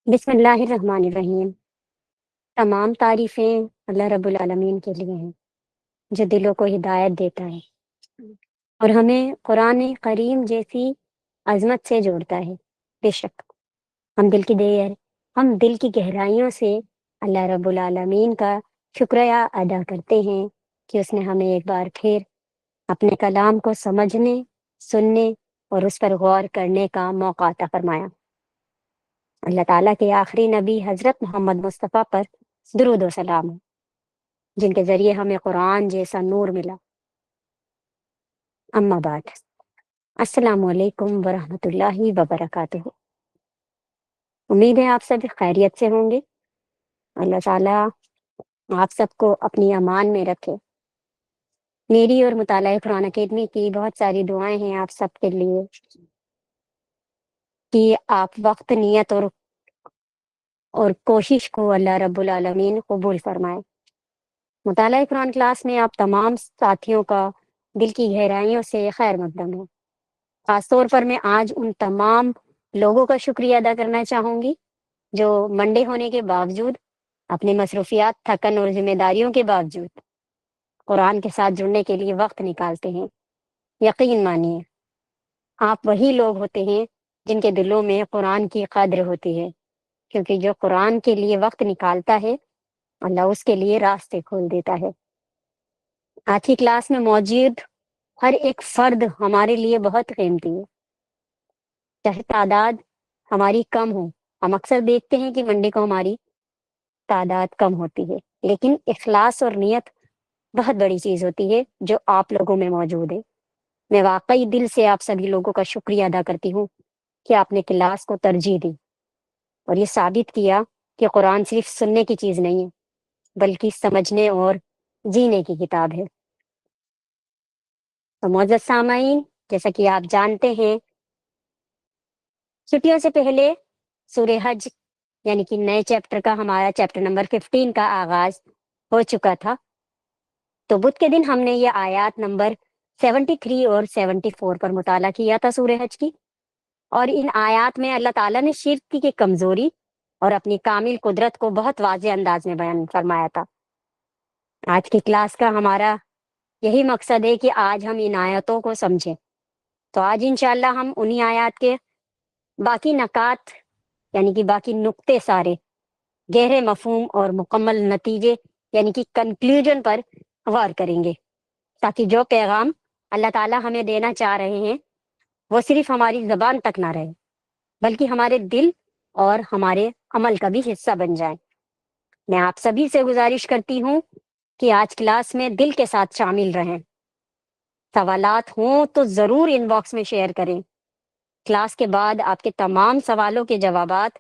بسم اللہ الرحمن الرحیم۔ تمام تعریفیں اللہ رب العالمین کے لیے ہیں جو دلوں کو ہدایت دیتا ہے اور ہمیں قرآن کریم جیسی عظمت سے جوڑتا ہے۔ بے شک ہم دل کی گہرائیوں سے اللہ رب العالمین کا شکریہ ادا کرتے ہیں کہ اس نے ہمیں ایک بار پھر اپنے کلام کو سمجھنے، سننے اور اس پر غور کرنے کا موقع عطا فرمایا۔ اللہ تعالیٰ کے آخری نبی حضرت محمد مصطفیٰ پر درود و سلام ہو، جن کے ذریعے ہمیں قرآن جیسا نور ملا۔ اما بعد، السلام علیکم ورحمۃ اللہ وبرکاتہ۔ امید ہے آپ سب خیریت سے ہوں گے۔ اللہ تعالیٰ آپ سب کو اپنی امان میں رکھے۔ میری اور مطالعہ قرآن اکیڈمی کی بہت ساری دعائیں ہیں آپ سب کے لیے کہ آپ وقت، نیت اور کوشش کو اللہ رب العالمین قبول فرمائے۔ مطالعہ قرآن کلاس میں آپ تمام ساتھیوں کا دل کی گہرائیوں سے خیر مقدم ہے۔ خاص طور پر میں آج ان تمام لوگوں کا شکریہ ادا کرنا چاہوں گی جو منڈے ہونے کے باوجود، اپنی مصروفیات، تھکن اور ذمہ داریوں کے باوجود قرآن کے ساتھ جڑنے کے لیے وقت نکالتے ہیں۔ یقین مانیے، آپ وہی لوگ ہوتے ہیں جن کے دلوں میں قرآن کی قدر ہوتی ہے، کیونکہ جو قرآن کے لیے وقت نکالتا ہے اللہ اس کے لیے راستے کھول دیتا ہے۔ آج کی کلاس میں موجود ہر ایک فرد ہمارے لیے بہت قیمتی ہے، چاہے تعداد ہماری کم ہو۔ ہم اکثر دیکھتے ہیں کہ منڈے کو ہماری تعداد کم ہوتی ہے، لیکن اخلاص اور نیت بہت بڑی چیز ہوتی ہے جو آپ لوگوں میں موجود ہے۔ میں واقعی دل سے آپ سبھی لوگوں کا شکریہ ادا کرتی ہوں کہ آپ نے کلاس کو ترجیح دی اور یہ ثابت کیا کہ قرآن صرف سننے کی چیز نہیں ہے بلکہ سمجھنے اور جینے کی کتاب ہے۔ تو معزز سامعین، جیسا کہ آپ جانتے ہیں، چھٹیوں سے پہلے سورہ حج یعنی کہ نئے چیپٹر کا، ہمارا چیپٹر نمبر 15 کا آغاز ہو چکا تھا۔ تو بدھ کے دن ہم نے یہ آیات نمبر 73 اور 74 پر مطالعہ کیا تھا سورہ حج کی، اور ان آیات میں اللہ تعالیٰ نے شرک کی کمزوری اور اپنی کامل قدرت کو بہت واضح انداز میں بیان فرمایا تھا۔ آج کی کلاس کا ہمارا یہی مقصد ہے کہ آج ہم ان آیاتوں کو سمجھیں۔ تو آج انشاءاللہ ہم انہی آیات کے باقی نکات یعنی کہ باقی نقطے سارے، گہرے مفہوم اور مکمل نتیجے یعنی کہ کنکلوژن پر غور کریں گے، تاکہ جو پیغام اللہ تعالیٰ ہمیں دینا چاہ رہے ہیں وہ صرف ہماری زبان تک نہ رہے بلکہ ہمارے دل اور ہمارے عمل کا بھی حصہ بن جائے۔ میں آپ سبھی سے گزارش کرتی ہوں کہ آج کلاس میں دل کے ساتھ شامل رہیں۔ سوالات ہوں تو ضرور ان باکس میں شیئر کریں۔ کلاس کے بعد آپ کے تمام سوالوں کے جوابات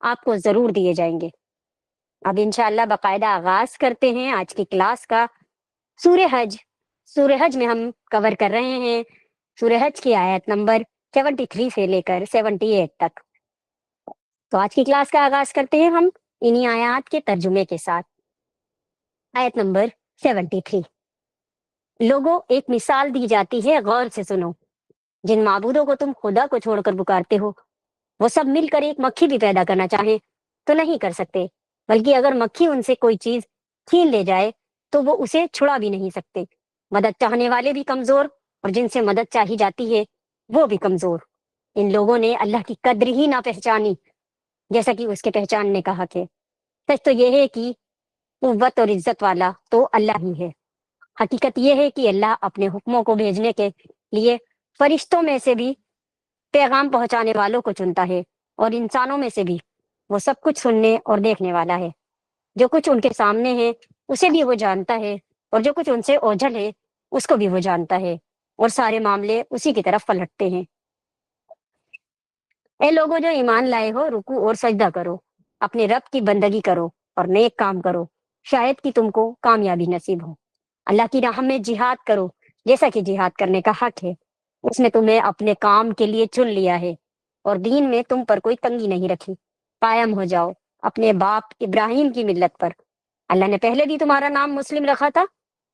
آپ کو ضرور دیے جائیں گے۔ اب انشاءاللہ باقاعدہ آغاز کرتے ہیں آج کی کلاس کا۔ سورہ حج، سورہ حج میں ہم کور کر رہے ہیں سورہ حج کی آیت نمبر 73 سے لے کر 78 تک۔ تو آج کی کلاس کا آغاز کرتے ہیں ہم انہی آیات کے ترجمے کے ساتھ۔ آیت نمبر 73۔ لوگوں، ایک مثال دی جاتی ہے، غور سے سنو۔ جن معبودوں کو تم خدا کو چھوڑ کر پکارتے ہو، وہ سب مل کر ایک مکھی بھی پیدا کرنا چاہیں تو نہیں کر سکتے، بلکہ اگر مکھی ان سے کوئی چیز چھین لے جائے تو وہ اسے چھڑا بھی نہیں سکتے۔ مدد چاہنے والے بھی کمزور اور جن سے مدد چاہی جاتی ہے وہ بھی کمزور۔ ان لوگوں نے اللہ کی قدر ہی نہ پہچانی جیسا کہ اس کے پہچاننے کا حق ہے۔ سچ تو یہ ہے کہ قوت اور عزت والا تو اللہ ہی ہے۔ حقیقت یہ ہے کہ اللہ اپنے حکموں کو بھیجنے کے لیے فرشتوں میں سے بھی پیغام پہنچانے والوں کو چنتا ہے، اور انسانوں میں سے بھی وہ سب کچھ سننے اور دیکھنے والا ہے۔ جو کچھ ان کے سامنے ہے اسے بھی وہ جانتا ہے، اور جو کچھ ان سے اوجھل ہے اس کو بھی وہ جانتا ہے، اور سارے معاملے اسی کی طرف پلٹتے ہیں۔ اے لوگوں جو ایمان لائے ہو، رکوع اور سجدہ کرو، اپنے رب کی بندگی کرو اور نیک کام کرو، شاید کہ تم کو کامیابی نصیب ہو۔ اللہ کی راہ میں جہاد کرو، جیسا کہ جہاد کرنے کا حق ہے۔ اس نے تمہیں اپنے کام کے لیے چن لیا ہے، اور دین میں تم پر کوئی تنگی نہیں رکھی۔ قائم ہو جاؤ اپنے باپ ابراہیم کی ملت پر۔ اللہ نے پہلے بھی تمہارا نام مسلم رکھا تھا،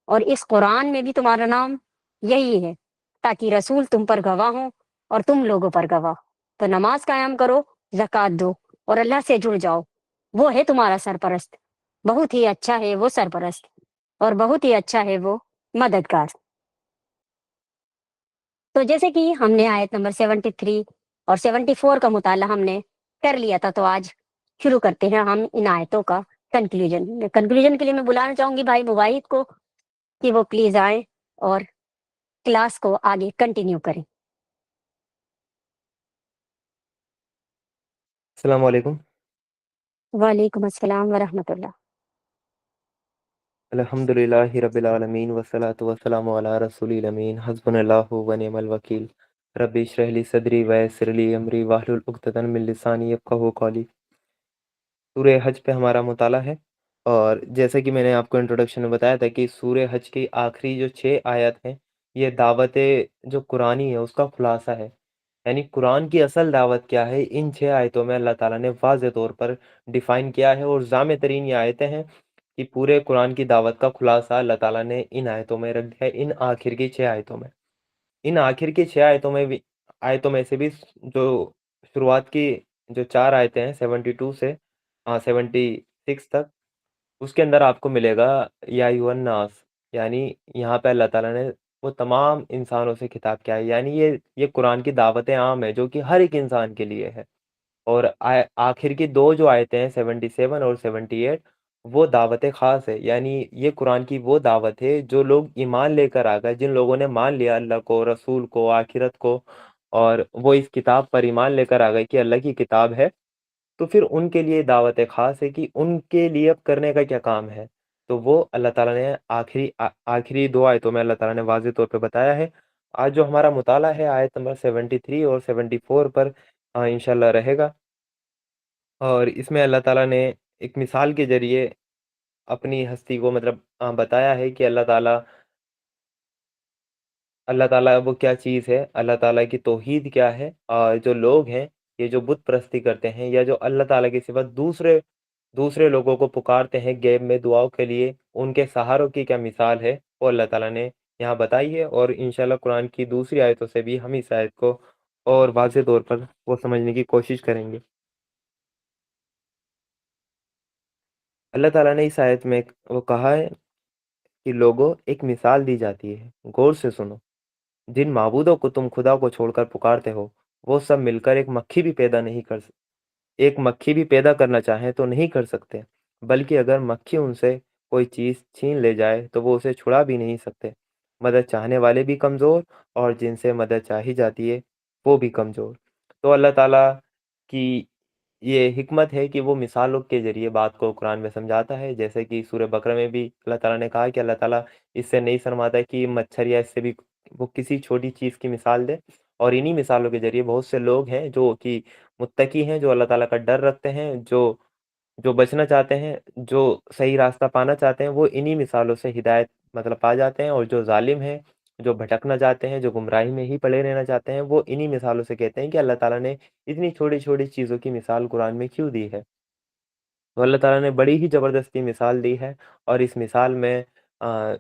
اور اس قرآن میں بھی تمہارا نام یہی ہے، تاکہ رسول تم پر گواہ ہوں اور تم لوگوں پر گواہ۔ تو نماز قائم کرو، زکوٰۃ دو، और अल्लाह से जुड़ जाओ। वो है तुम्हारा सरपरस्त। बहुत ही अच्छा है वो सरपरस्त और बहुत ही अच्छा है वो मददगार। तो जैसे कि हमने आयत नंबर 73 और 74 का मुताला हमने कर लिया था, तो आज शुरू करते हैं हम इन आयतों का कंक्लूजन। कंक्लूजन के लिए मैं बुलाना चाहूंगी भाई मुवाहिद को कि वो प्लीज आए और क्लास को आगे कंटिन्यू करें। अस्सलाम वालेकुम। वालेकुम अस्सलाम वरहमतुल्लाह। अल्हम्दुलिल्लाहि रब्बिल आलमीन वस्सलातु वस्सलामु अला रसूलिल अमीन हस्बुनल्लाहु व निअमल वकील रब्बि इश्रह ली सदरी व यस्सिर ली अमरी वाहलुल उक़दतन मिन लिसानी यफ़क़हू क़ौली। सूरह हज पे हमारा मुताला है, और जैसे कि मैंने आपको इंट्रोडक्शन में बताया था कि सूरह हज की आखिरी जो 6 आयत हैं, ये दावत जो कुरानी है उसका खुलासा है। यानी कुरान की असल दावत क्या है, इन 6 आयतों में अल्लाह ताला ने वाज़ेह तौर पर डिफ़ाइन किया है, और जामे तरीन ये आयतें हैं कि पूरे कुरान की दावत का खुलासा अल्लाह ताला ने इन आयतों में रख दिया है, इन आखिर की 6 आयतों में। इन आखिर की 6 आयतों में से भी जो शुरुआत की जो 4 आयतें हैं 72 से 76 तक, उसके अंदर आपको मिलेगा या अय्युहन नास, यानी यहाँ पे अल्लाह ताला ने वो तमाम इंसानों से खिताब किया है, यानी ये कुरान की दावतें आम है जो कि हर एक इंसान के लिए है। और आखिर की 2 जो आयतें हैं 77 और 78, वो दावत ख़ास है, यानी ये कुरान की वो दावत है जो लोग ईमान लेकर आ गए, जिन लोगों ने मान लिया अल्लाह को, रसूल को, आखिरत को, और वो इस किताब पर ईमान लेकर आ गए कि अल्लाह की किताब है, तो फिर उनके लिए दावत ख़ास है कि उनके लिए अब करने का क्या काम है। तो वो अल्लाह ताला ने आखिरी 2 आयतों में अल्लाह ताला ने वाज़ेह तौर पे बताया है। आज जो हमारा मुताला है आयत नंबर 73 और 74 पर इंशाअल्लाह रहेगा, और इसमें अल्लाह ताला ने एक मिसाल के ज़रिए अपनी हस्ती को मतलब बताया है कि अल्लाह ताला वो क्या चीज़ है, अल्लाह ताला की तौहीद क्या है, और जो लोग हैं, ये जो बुत परस्ती करते हैं या जो अल्लाह ताला के सिवा दूसरे दूसरे लोगों को पुकारते हैं गैब में दुआओं के लिए, उनके सहारों की क्या मिसाल है, वो अल्लाह ताला ने यहाँ बताई है। और इंशाअल्लाह कुरान की दूसरी आयतों से भी हम इस आयत को और वाज़ेह तौर पर वो समझने की कोशिश करेंगे। अल्लाह ताला ने इस आयत में वो कहा है कि लोगों, एक मिसाल दी जाती है, गौर से सुनो। जिन माबूदों को तुम खुदा को छोड़कर पुकारते हो, वो सब मिलकर एक मक्खी भी पैदा करना चाहें तो नहीं कर सकते, बल्कि अगर मक्खी उनसे कोई चीज़ छीन ले जाए तो वो उसे छुड़ा भी नहीं सकते। मदद चाहने वाले भी कमज़ोर, और जिनसे मदद चाही जाती है वो भी कमज़ोर। तो अल्लाह ताला की ये हिकमत है कि वो मिसालों के ज़रिए बात को कुरान में समझाता है। जैसे कि सूरह बकरा में भी अल्लाह ताला ने कहा कि अल्लाह ताला इससे नहीं शर्माता कि मच्छर या इससे भी वो किसी छोटी चीज़ की मिसाल दे। और इन्हीं मिसालों के ज़रिए बहुत से लोग हैं जो कि मुत्तकी हैं, जो अल्लाह ताला का डर रखते हैं, जो जो बचना चाहते हैं, जो सही रास्ता पाना चाहते हैं, वो इन्हीं मिसालों से हिदायत मतलब पा जाते हैं। और जो ज़ालिम हैं, जो भटकना चाहते हैं, जो गुमराही में ही पड़े रहना चाहते हैं, वो इन्हीं मिसालों से कहते हैं कि अल्लाह ताला ने इतनी छोटी-छोटी चीज़ों की मिसाल कुरान में क्यों दी है। तो अल्लाह ताला ने बड़ी ही ज़बरदस्ती मिसाल दी है, और इस मिसाल में अ,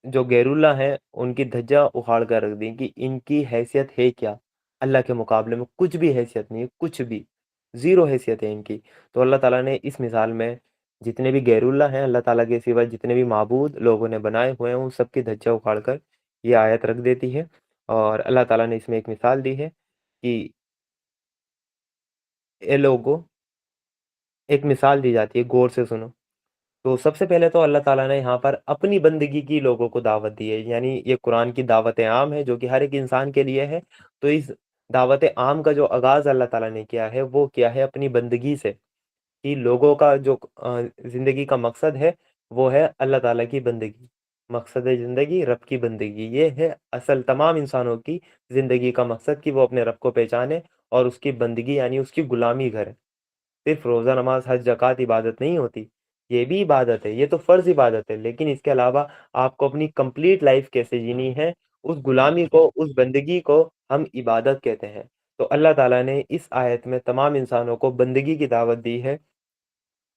जो गैरुल्लाह हैं, उनकी धज्जियाँ उखाड़ कर रख दी कि इनकी हैसियत है क्या? अल्लाह के मुकाबले में कुछ भी हैसियत नहीं है, कुछ भी, ज़ीरो हैसियत है इनकी। तो अल्लाह ताला ने इस मिसाल में जितने भी गैरुल्लाह हैं, अल्लाह ताला के सिवा जितने भी माबूद लोगों ने बनाए हुए हैं, उन सब की धज्जियाँ उखाड़ कर ये आयत रख देती है। और अल्लाह ताला ने इसमें एक मिसाल दी है कि ए लोगों, एक मिसाल दी जाती है, गौर से सुनो। तो सबसे पहले तो अल्लाह ताला ने यहाँ पर अपनी बंदगी की लोगों को दावत दी है, यानी ये कुरान की दावत आम है जो कि हर एक इंसान के लिए है। तो इस दावत आम का जो आगाज़ अल्लाह ताला ने किया है वो किया है अपनी बंदगी से, कि लोगों का जो ज़िंदगी का मकसद है वो है अल्लाह ताला की बंदगी। मकसद ज़िंदगी रब की बंदगी, ये है असल तमाम इंसानों की ज़िंदगी का मकसद, कि वो अपने रब को पहचाने और उसकी बंदगी यानी उसकी गुलामी करें। सिर्फ रोज़ा, नमाज़, हज, ज़कात इबादत नहीं होती। ये भी इबादत है, ये तो फ़र्ज़ इबादत है, लेकिन इसके अलावा आपको अपनी कंप्लीट लाइफ़ कैसे जीनी है, उस गुलामी को, उस बंदगी को हम इबादत कहते हैं। तो अल्लाह ताला ने इस आयत में तमाम इंसानों को बंदगी की दावत दी है,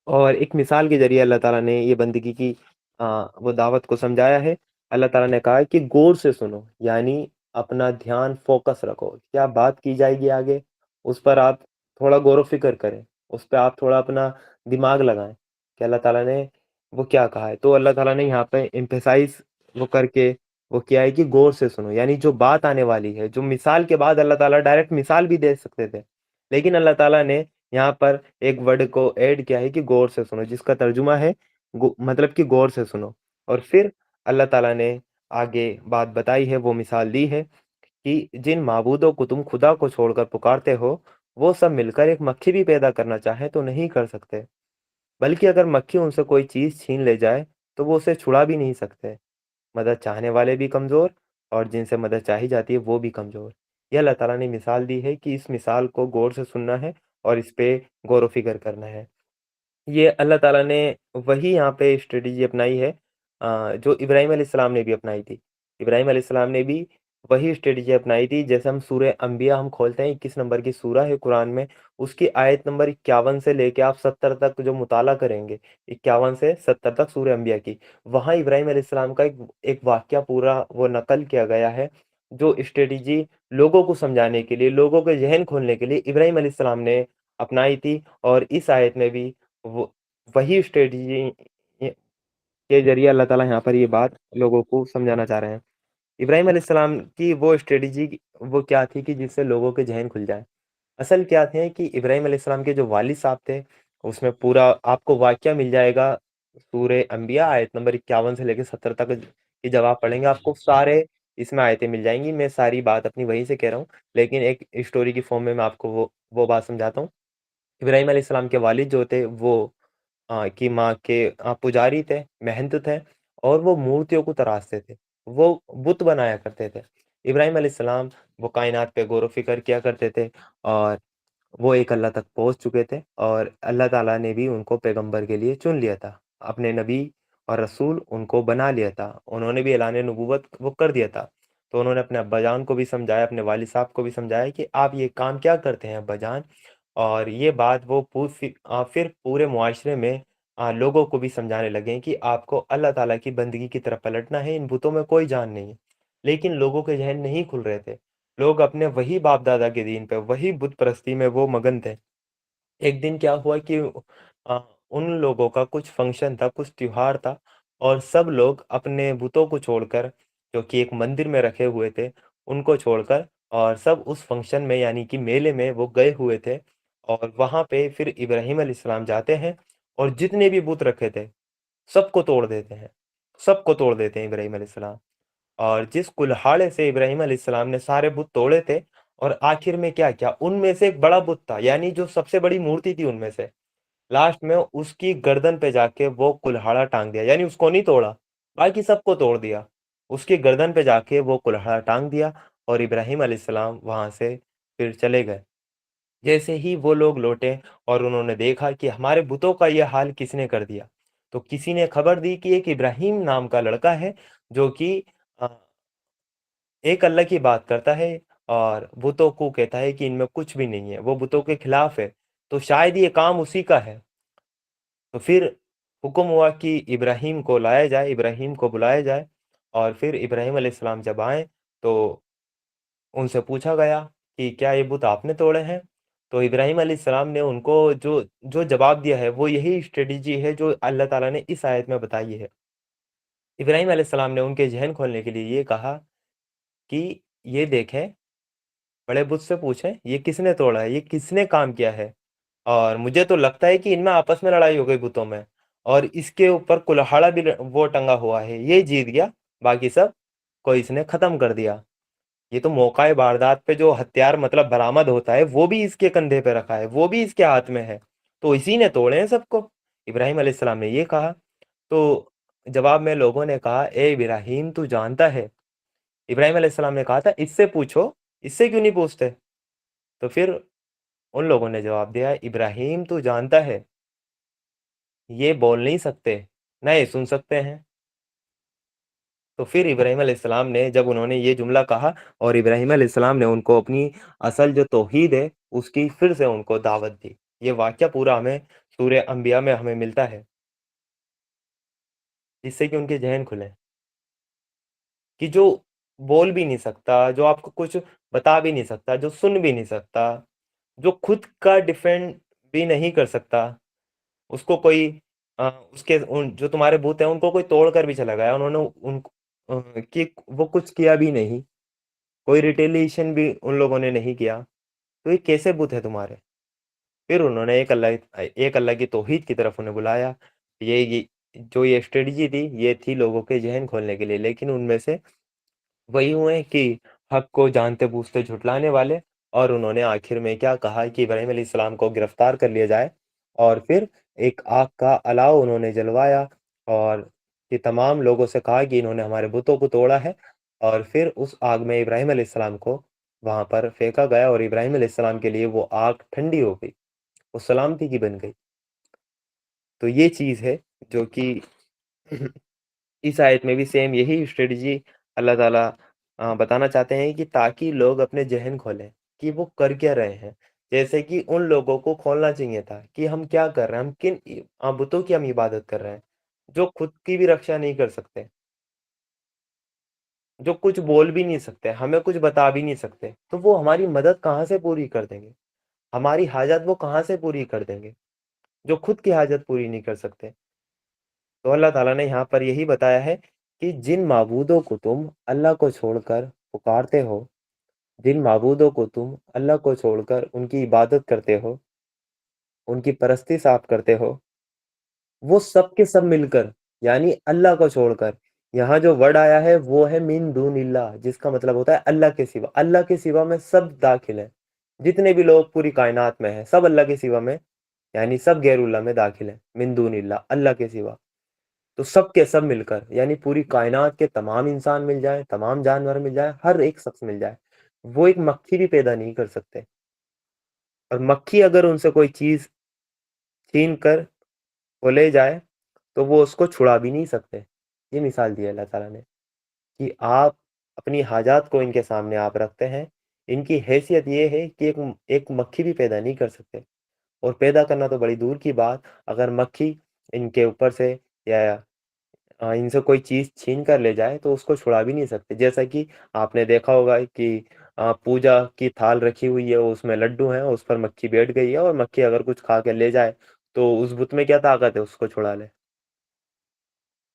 और एक मिसाल के ज़रिए अल्लाह ताला ने ये बंदगी की वो दावत को समझाया है। अल्लाह ताला ने कहा है कि गौर से सुनो, यानी अपना ध्यान फ़ोकस रखो। क्या बात की जाएगी आगे, उस पर आप थोड़ा गौर व फ़िक्र करें, उस पे आप थोड़ा अपना दिमाग लगाएँ कि अल्लाह ताला ने वो क्या कहा है। तो अल्लाह ताला ने यहाँ पे एम्फसाइज़ वो करके वो किया है कि गौर से सुनो, यानी जो बात आने वाली है, जो मिसाल के बाद अल्लाह ताला डायरेक्ट मिसाल भी दे सकते थे। लेकिन अल्लाह ताला ने यहाँ पर एक वर्ड को ऐड किया है कि गौर से सुनो, जिसका तर्जुमा है मतलब कि गौर से सुनो। और फिर अल्लाह ताला ने आगे बात बताई है, वो मिसाल दी है कि जिन माबूदों को तुम खुदा को छोड़कर पुकारते हो, वो सब मिलकर एक मक्खी भी पैदा करना चाहें तो नहीं कर सकते। बल्कि अगर मक्खी उनसे कोई चीज़ छीन ले जाए, तो वो उसे छुड़ा भी नहीं सकते। मदद चाहने वाले भी कमज़ोर और जिनसे मदद चाही जाती है, वो भी कमज़ोर। ये अल्लाह ताला ने मिसाल दी है कि इस मिसाल को गौर से सुनना है और इस पे गौर व फ़िक्र करना है। ये अल्लाह ताला ने वही यहाँ पे स्ट्रेटजी अपनाई है जो इब्राहीम अलैहिस्सलाम ने भी अपनाई थी। इब्राहीम अलैहिस्सलाम ने भी वही स्ट्रेटजी अपनाई थी। जैसे हम सूरह अंबिया हम खोलते हैं, 21 नंबर की सूरा है कुरान में, उसकी आयत नंबर 51 से लेके आप 70 तक जो मुताला करेंगे, 51 से 70 तक सूरह अंबिया की, वहाँ इब्राहीम अलैहिस्सलाम का एक एक वाक़या पूरा वो नक़ल किया गया है, जो स्ट्रेटजी लोगों को समझाने के लिए, लोगों के ज़हन खोलने के लिए इब्राहीम अलैहिस्सलाम ने अपनाई थी। और इस आयत में भी वो वही स्ट्रेटजी के ज़रिए अल्लाह ताला यहाँ पर ये बात लोगों को समझाना चाह रहे हैं। इब्राहीम अलैहिस्सलाम की वो स्ट्रेटजी वो क्या थी कि जिससे लोगों के ज़हन खुल जाए। असल क्या थे कि इब्राहीम अलैहिस्सलाम के जो वालिद साहब थे, उसमें पूरा आपको वाक़या मिल जाएगा सूरह अंबिया आयत नंबर 51 से लेके 70 तक की जब आप पढ़ेंगे, आपको सारे इसमें आयतें मिल जाएँगी। मैं सारी बात अपनी वहीं से कह रहा हूँ, लेकिन एक स्टोरी की फ़ॉर्म में मैं आपको वो बात समझाता हूँ। इब्राहीम अलैहिस्सलाम के वालिद जो थे वो की माँ के पुजारी थे, महंत थे और वो मूर्तियों को तराशते थे। वो बुत बनाया करते थे। इब्राहीम अलैहिस्सलाम वो कायनात पे गौर व फ़िक्र किया करते थे और वो एक अल्लाह तक पहुँच चुके थे और अल्लाह ताला ने भी उनको पैगंबर के लिए चुन लिया था। अपने नबी और रसूल उनको बना लिया था। उन्होंने भी ऐलान नबूवत वो कर दिया था। तो उन्होंने अपने अब्बाजान को भी समझाया, अपने वालिद साहब को भी समझाया कि आप ये काम क्या करते हैं अब्बाजान? और ये बात वो फिर पूरे मुआशरे में लोगों को भी समझाने लगे कि आपको अल्लाह ताला की बंदगी की तरफ पलटना है, इन बुतों में कोई जान नहीं है। लेकिन लोगों के ज़हन नहीं खुल रहे थे। लोग अपने वही बाप-दादा के दीन पे, वही बुत परस्ती में वो मगन थे। एक दिन क्या हुआ कि अ, उन लोगों का कुछ फंक्शन था, कुछ त्योहार था और सब लोग अपने बुतों को छोड़कर, जो कि एक मंदिर में रखे हुए थे, उनको छोड़कर और सब उस फंक्शन में यानी कि मेले में वो गए हुए थे। और वहाँ पे फिर इब्राहीम अलैहिस्सलाम जाते हैं और जितने भी बुत रखे थे, सबको तोड़ देते हैं। सबको तोड़ देते हैं इब्राहीम अलैहिस्सलाम। और जिस कुल्हाड़े से इब्राहीम अलैहिस्सलाम ने सारे बुत तोड़े थे और आखिर में क्या किया, उनमें से एक बड़ा बुत था, यानी जो सबसे बड़ी मूर्ति थी उनमें से, लास्ट में उसकी गर्दन पे जाके वो कुल्हाड़ा टाँग दिया, यानी उसको नहीं तोड़ा, बाकी सबको तोड़ दिया। उसकी गर्दन पे जाके वो कुल्हाड़ा टाँग दिया और इब्राहीम अलैहिस्सलाम वहाँ से फिर चले गए। जैसे ही वो लोग लौटे और उन्होंने देखा कि हमारे बुतों का ये हाल किसने कर दिया, तो किसी ने खबर दी कि एक इब्राहीम नाम का लड़का है, जो कि अ एक अल्लाह की बात करता है और बुतों को कहता है कि इनमें कुछ भी नहीं है, वो बुतों के खिलाफ है, तो शायद ये काम उसी का है। तो फिर हुक्म हुआ कि इब्राहीम को लाया जाए, इब्राहीम को बुलाया जाए और फिर इब्राहीम अलैहिस्सलाम जब आए, तो उनसे पूछा गया कि क्या ये बुत आपने तोड़े हैं? तो इब्राहीम अलैहिस्सलाम ने उनको जो जो जवाब दिया है, वो यही स्ट्रेटजी है जो अल्लाह ताला ने इस आयत में बताई है। इब्राहीम अलैहिस्सलाम ने उनके ज़हन खोलने के लिए ये कहा कि ये देखें, बड़े बुत से पूछें, ये किसने तोड़ा है? ये किसने काम किया है? और मुझे तो लगता है कि इनमें आपस में लड़ाई हो गई बुतों में और इसके ऊपर कुल्हाड़ा भी वो टंगा हुआ है, ये जीत गया, बाकी सब को इसने खत्म कर दिया। ये तो मौका वारदात पे जो हथियार मतलब बरामद होता है, वो भी इसके कंधे पे रखा है, वो भी इसके हाथ में है, तो इसी ने तोड़े हैं सबको। इब्राहिम अलैहिस्सलाम ने ये कहा। तो जवाब में लोगों ने कहा, ए इब्राहिम तू जानता है, इब्राहिम अलैहिस्सलाम ने कहा था इससे पूछो, इससे क्यों नहीं पूछते? तो फिर उन लोगों ने जवाब दिया, इब्राहिम तू जानता है, ये बोल नहीं सकते, ना ये सुन सकते हैं। तो फिर इब्राहिम अलैहिस्सलाम ने जब उन्होंने ये जुमला कहा और इब्राहिम अलैहिस्सलाम ने उनको अपनी असल जो तौहीद है, उसकी फिर से उनको दावत दी। ये वाक़या पूरा हमें सूरह अंबिया में हमें मिलता है, जिससे कि उनके ज़हन खुले, कि जो बोल भी नहीं सकता, जो आपको कुछ बता भी नहीं सकता, जो सुन भी नहीं सकता, جو خود کا ڈیفینڈ بھی نہیں کر سکتا، اس کو کوئی اس کے جو تمہارے بت ہیں ان کو کوئی توڑ کر بھی چلا گیا، انہوں نے ان کی وہ کچھ کیا بھی نہیں، کوئی ریٹیلیشن بھی ان لوگوں نے نہیں کیا، تو یہ کیسے بت ہے تمہارے؟ پھر انہوں نے ایک اللہ کی توحید کی طرف انہیں بلایا۔ یہ جو یہ اسٹریٹجی تھی یہ تھی لوگوں کے ذہن کھولنے کے لیے، لیکن ان میں سے وہی ہوئے کہ حق کو جانتے بوجھتے جھٹلانے والے، اور انہوں نے آخر میں کیا کہا کہ ابراہیم علیہ السلام کو گرفتار کر لیا جائے، اور پھر ایک آگ کا الاؤ انہوں نے جلوایا، اور یہ تمام لوگوں سے کہا کہ انہوں نے ہمارے بتوں کو توڑا ہے، اور پھر اس آگ میں ابراہیم علیہ السلام کو وہاں پر پھینکا گیا، اور ابراہیم علیہ السلام کے لیے وہ آگ ٹھنڈی ہو گئی، وہ سلامتی کی بن گئی۔ تو یہ چیز ہے جو کہ اس آیت میں بھی سیم یہی اسٹریٹجی اللہ تعالیٰ بتانا چاہتے ہیں، کہ تاکہ لوگ اپنے ذہن کھولیں کہ وہ کر کیا رہے ہیں۔ جیسے کہ ان لوگوں کو کھولنا چاہیے تھا کہ ہم کیا کر رہے ہیں، ہم کن بتوں کی ہم عبادت کر رہے ہیں، جو خود کی بھی رکشا نہیں کر سکتے، جو کچھ بول بھی نہیں سکتے، ہمیں کچھ بتا بھی نہیں سکتے، تو وہ ہماری مدد کہاں سے پوری کر دیں گے؟ ہماری حاجت وہ کہاں سے پوری کر دیں گے جو خود کی حاجت پوری نہیں کر سکتے؟ تو اللہ تعالیٰ نے یہاں پر یہی بتایا ہے کہ جن معبودوں کو تم اللہ کو چھوڑ کر پکارتے ہو، جن معبودوں کو تم اللہ کو چھوڑ کر ان کی عبادت کرتے ہو، ان کی پرستی آپ کرتے ہو، وہ سب کے سب مل کر، یعنی اللہ کو چھوڑ کر، یہاں جو ورڈ آیا ہے وہ ہے من دون اللہ، جس کا مطلب ہوتا ہے اللہ کے سوا۔ اللہ کے سوا میں سب داخل ہیں، جتنے بھی لوگ پوری کائنات میں ہیں سب اللہ کے سوا میں، یعنی سب غیر اللہ میں داخل ہیں، من دون اللہ، اللہ کے سوا۔ تو سب کے سب مل کر، یعنی پوری کائنات کے تمام انسان مل جائیں، تمام جانور مل جائیں، ہر ایک شخص مل جائے، وہ ایک مکھی بھی پیدا نہیں کر سکتے، اور مکھی اگر ان سے کوئی چیز چھین کر وہ لے جائے تو وہ اس کو چھڑا بھی نہیں سکتے۔ یہ مثال دی ہے اللہ تعالیٰ نے کہ آپ اپنی حاجات کو ان کے سامنے آپ رکھتے ہیں، ان کی حیثیت یہ ہے کہ ایک مکھی بھی پیدا نہیں کر سکتے، اور پیدا کرنا تو بڑی دور کی بات، اگر مکھی ان کے اوپر سے یا ان سے کوئی چیز چھین کر لے جائے تو اس کو چھڑا بھی نہیں سکتے۔ جیسا کہ آپ نے دیکھا ہوگا کہ پوجا کی تھال رکھی ہوئی ہے، اس میں لڈو ہیں، اس پر مکھی بیٹھ گئی ہے، اور مکھی اگر کچھ کھا کے لے جائے تو اس بت میں کیا طاقت ہے اس کو چھڑا لے۔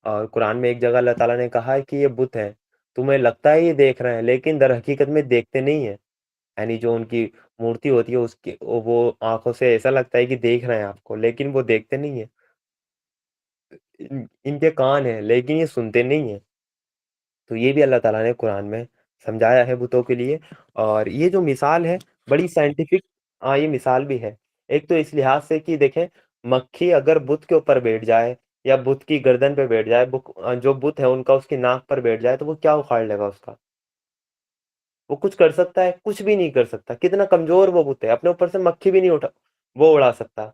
اور قرآن میں ایک جگہ اللہ تعالیٰ نے کہا ہے کہ یہ بت ہیں، تمہیں لگتا ہے یہ دیکھ رہے ہیں لیکن در حقیقت میں دیکھتے نہیں ہیں، یعنی جو ان کی مورتی ہوتی ہے اس کی وہ آنکھوں سے ایسا لگتا ہے کہ دیکھ رہے ہیں آپ کو، لیکن وہ دیکھتے نہیں ہیں۔ ان کے کان ہیں لیکن یہ سنتے نہیں ہیں۔ تو یہ بھی اللہ تعالیٰ نے قرآن میں سمجھایا ہے بتوں کے لیے، اور یہ جو مثال ہے بڑی سائنٹیفک، یہ مثال بھی ہے، ایک تو اس لحاظ سے کہ دیکھیں مکھی اگر بت کے اوپر بیٹھ جائے یا بت کی گردن پہ بیٹھ جائے، جو بت ہے ان کا اس کی ناک پر بیٹھ جائے تو وہ کیا اکھاڑ لے گا اس کا؟ وہ کچھ کر سکتا ہے؟ کچھ بھی نہیں کر سکتا، کتنا کمزور وہ بت ہے، اپنے اوپر سے مکھی بھی نہیں وہ اڑا سکتا۔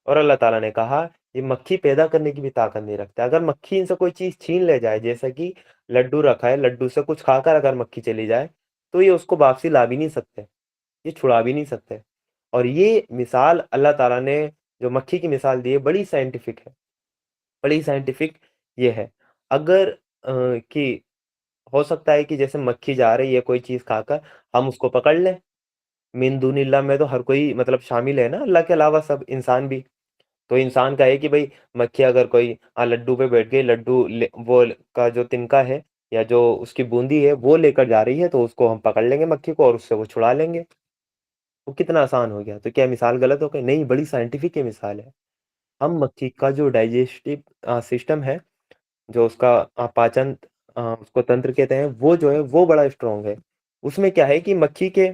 اور اللہ تعالیٰ نے کہا یہ مکھی پیدا کرنے کی بھی طاقت نہیں رکھتا، اگر مکھی ان سے کوئی چیز چھین لے جائے، جیسا کہ لڈو رکھا ہے، لڈو سے کچھ کھا کر اگر مکھی چلی جائے تو یہ اس کو واپسی لا بھی نہیں سکتے، یہ چھڑا بھی نہیں سکتے۔ اور یہ مثال اللہ تعالیٰ نے جو مکھی کی مثال دی ہے بڑی سائنٹیفک ہے، بڑی سائنٹیفک یہ ہے۔ اگر کہ ہو سکتا ہے کہ جیسے مکھی جا رہی ہے کوئی چیز کھا کر، ہم اس کو پکڑ لیں، من دون اللہ میں تو ہر کوئی مطلب شامل ہے نا، اللہ کے علاوہ سب انسان بھی، تو انسان کا ہے کہ بھائی مکھی اگر کوئی لڈو پہ بیٹھ گئی، لڈو وہ کا جو تنکا ہے یا جو اس کی بوندی ہے وہ لے کر جا رہی ہے، تو اس کو ہم پکڑ لیں گے مکھی کو، اور اس سے وہ چھڑا لیں گے۔ وہ کتنا آسان ہو گیا، تو کیا مثال غلط ہو گئی؟ نہیں، بڑی سائنٹیفک یہ مثال ہے۔ ہم مکھی کا جو ڈائجسٹو سسٹم ہے، جو اس کا پاچن اس کو تنتر کہتے ہیں، وہ جو ہے وہ بڑا اسٹرانگ ہے۔ اس میں کیا ہے کہ مکھی کے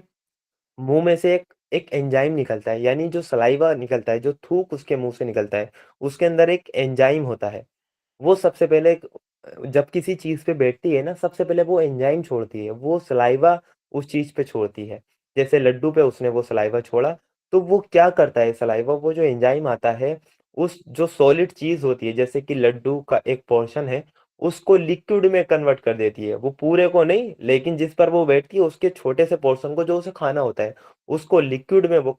منہ میں سے ایک انجائم نکلتا ہے، یعنی جو سلائیوا نکلتا ہے، جو تھوک اس کے منہ سے نکلتا ہے، اس کے اندر ایک انجائم ہوتا ہے، وہ سب سے پہلے جب کسی چیز پہ بیٹھتی ہے نا، سب سے پہلے وہ انجائم چھوڑتی ہے، وہ سلائیوا اس چیز پہ چھوڑتی ہے۔ جیسے لڈو پہ اس نے وہ سلائیوا چھوڑا، تو وہ کیا کرتا ہے سلائیوا، وہ جو انجائم آتا ہے اس جو سولڈ چیز ہوتی ہے جیسے کہ لڈو کا ایک پورشن ہے، اس کو لیکوڈ میں کنورٹ کر دیتی ہے، وہ پورے کو نہیں، لیکن جس پر وہ بیٹھتی ہے اس کے چھوٹے سے پورشن کو جو اسے کھانا ہوتا ہے اس کو لیکوڈ میں وہ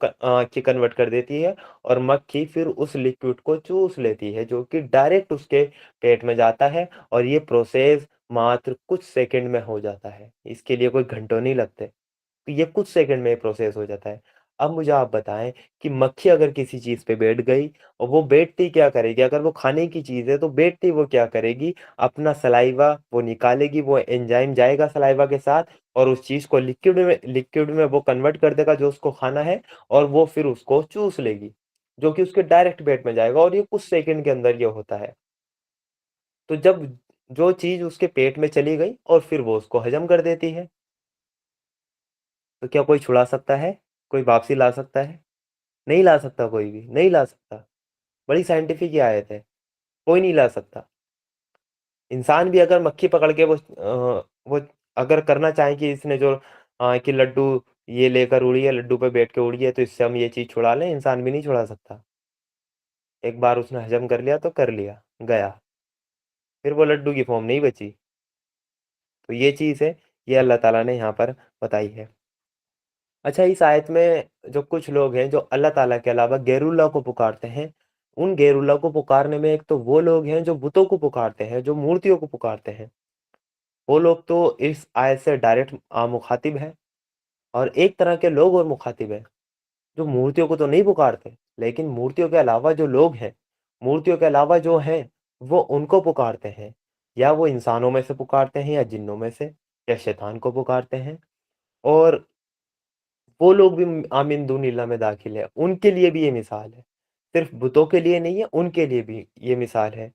کنورٹ کر دیتی ہے، اور مکھی پھر اس لیکوڈ کو چوس لیتی ہے، جو کہ ڈائریکٹ اس کے پیٹ میں جاتا ہے، اور یہ پروسیس ماتر کچھ سیکنڈ میں ہو جاتا ہے، اس کے لیے کوئی گھنٹوں نہیں لگتے، تو یہ کچھ سیکنڈ میں پروسیس ہو جاتا ہے۔ अब मुझे आप बताएँ कि मक्खी अगर किसी चीज़ पे बैठ गई और वो बैठती क्या करेगी? अगर वो खाने की चीज़ है तो बैठती वो क्या करेगी? अपना सलाइवा वो निकालेगी, वो एंजाइम जाएगा सलाइवा के साथ और उस चीज़ को लिक्विड में वो कन्वर्ट कर देगा जो उसको खाना है और वो फिर उसको चूस लेगी, जो कि उसके डायरेक्ट पेट में जाएगा और ये कुछ सेकंड के अंदर ये होता है। तो जब जो चीज़ उसके पेट में चली गई और फिर वो उसको हज़म कर देती है, तो क्या कोई छुड़ा सकता है? कोई वापसी ला सकता है? नहीं ला सकता कोई भी, नहीं ला सकता। बड़ी साइंटिफिक ये आयत है, कोई नहीं ला सकता। इंसान भी अगर मक्खी पकड़ के वो अगर करना चाहे कि इसने जो कि लड्डू ये लेकर उड़ी है, लड्डू पे बैठ के उड़ी है, तो इससे हम ये चीज़ छुड़ा लें, इंसान भी नहीं छुड़ा सकता। एक बार उसने हज़म कर लिया तो कर लिया, गया। फिर वो लड्डू की फ़ॉर्म नहीं बची। तो ये चीज़ है, ये अल्लाह ताला ने यहाँ पर बताई है। अच्छा, इस आयत में जो कुछ लोग हैं जो अल्लाह ताला के अलावा गैरुल्लाह को पुकारते हैं, उन गैरुल्लाह को पुकारने में एक तो वो लोग हैं जो बुतों को पुकारते हैं, जो मूर्तियों को पुकारते हैं। वो लोग तो इस आयत से डायरेक्ट मुखातिब हैं और एक तरह के लोग और मुखातिब हैं, जो मूर्तियों को तो नहीं पुकारते, लेकिन मूर्तियों के अलावा जो लोग हैं, मूर्तियों के अलावा जो हैं, वो उनको पुकारते हैं। या वो इंसानों में से पुकारते हैं या जिन्नों में से या शैतान को पुकारते हैं और वो लोग भी आमीन दूनिल्लाह में दाखिल है, उनके लिए भी ये मिसाल है। सिर्फ़ बुतों के लिए नहीं है, उनके लिए भी ये मिसाल है।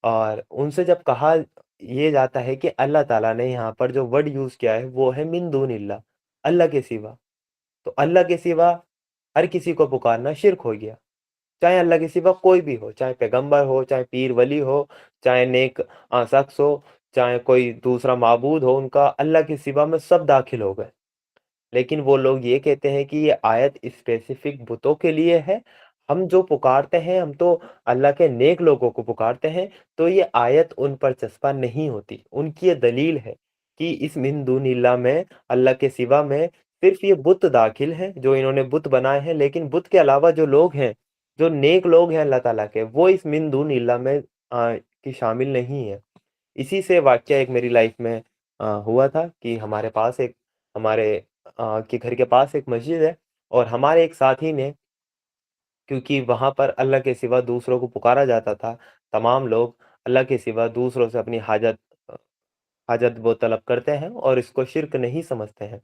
और उनसे जब कहा ये जाता है कि अल्लाह ताला ने यहाँ पर जो वर्ड यूज़ किया है, वो है मिन दूनिल्लाह, अल्लाह के सिवा। तो अल्लाह के सिवा हर किसी को पुकारना शिर्क हो गया। चाहे अल्लाह के सिवा कोई भी हो, चाहे पैगंबर हो, चाहे पीर वली हो, चाहे नेक शख्स हो, चाहे कोई दूसरा माबूद हो उनका, अल्लाह के सिवा में सब दाखिल हो गए। लेकिन वो लोग ये कहते हैं कि ये आयत स्पेसिफिक बुतों के लिए है। हम जो पुकारते हैं, हम तो अल्लाह के नेक लोगों को पुकारते हैं, तो ये आयत उन पर चस्पा नहीं होती। उनकी ये दलील है कि इस मिन दूनिल्लाह में, अल्लाह के सिवा में सिर्फ़ ये बुत दाखिल हैं, जो इन्होंने बुत बनाए हैं, लेकिन बुत के अलावा जो लोग हैं, जो नेक लोग हैं अल्लाह ताला के, वो इस मिन दूनिल्लाह में कि शामिल नहीं है। इसी से वाक़या एक मेरी लाइफ़ में हुआ था कि हमारे पास एक हमारे के घर के पास एक मस्जिद है और हमारे एक साथी ने, क्योंकि वहाँ पर अल्लाह के सिवा दूसरों को पुकारा जाता था, तमाम लोग अल्लाह के सिवा दूसरों से अपनी अ, हाजत वो तलब करते हैं और इसको शिर्क नहीं समझते हैं।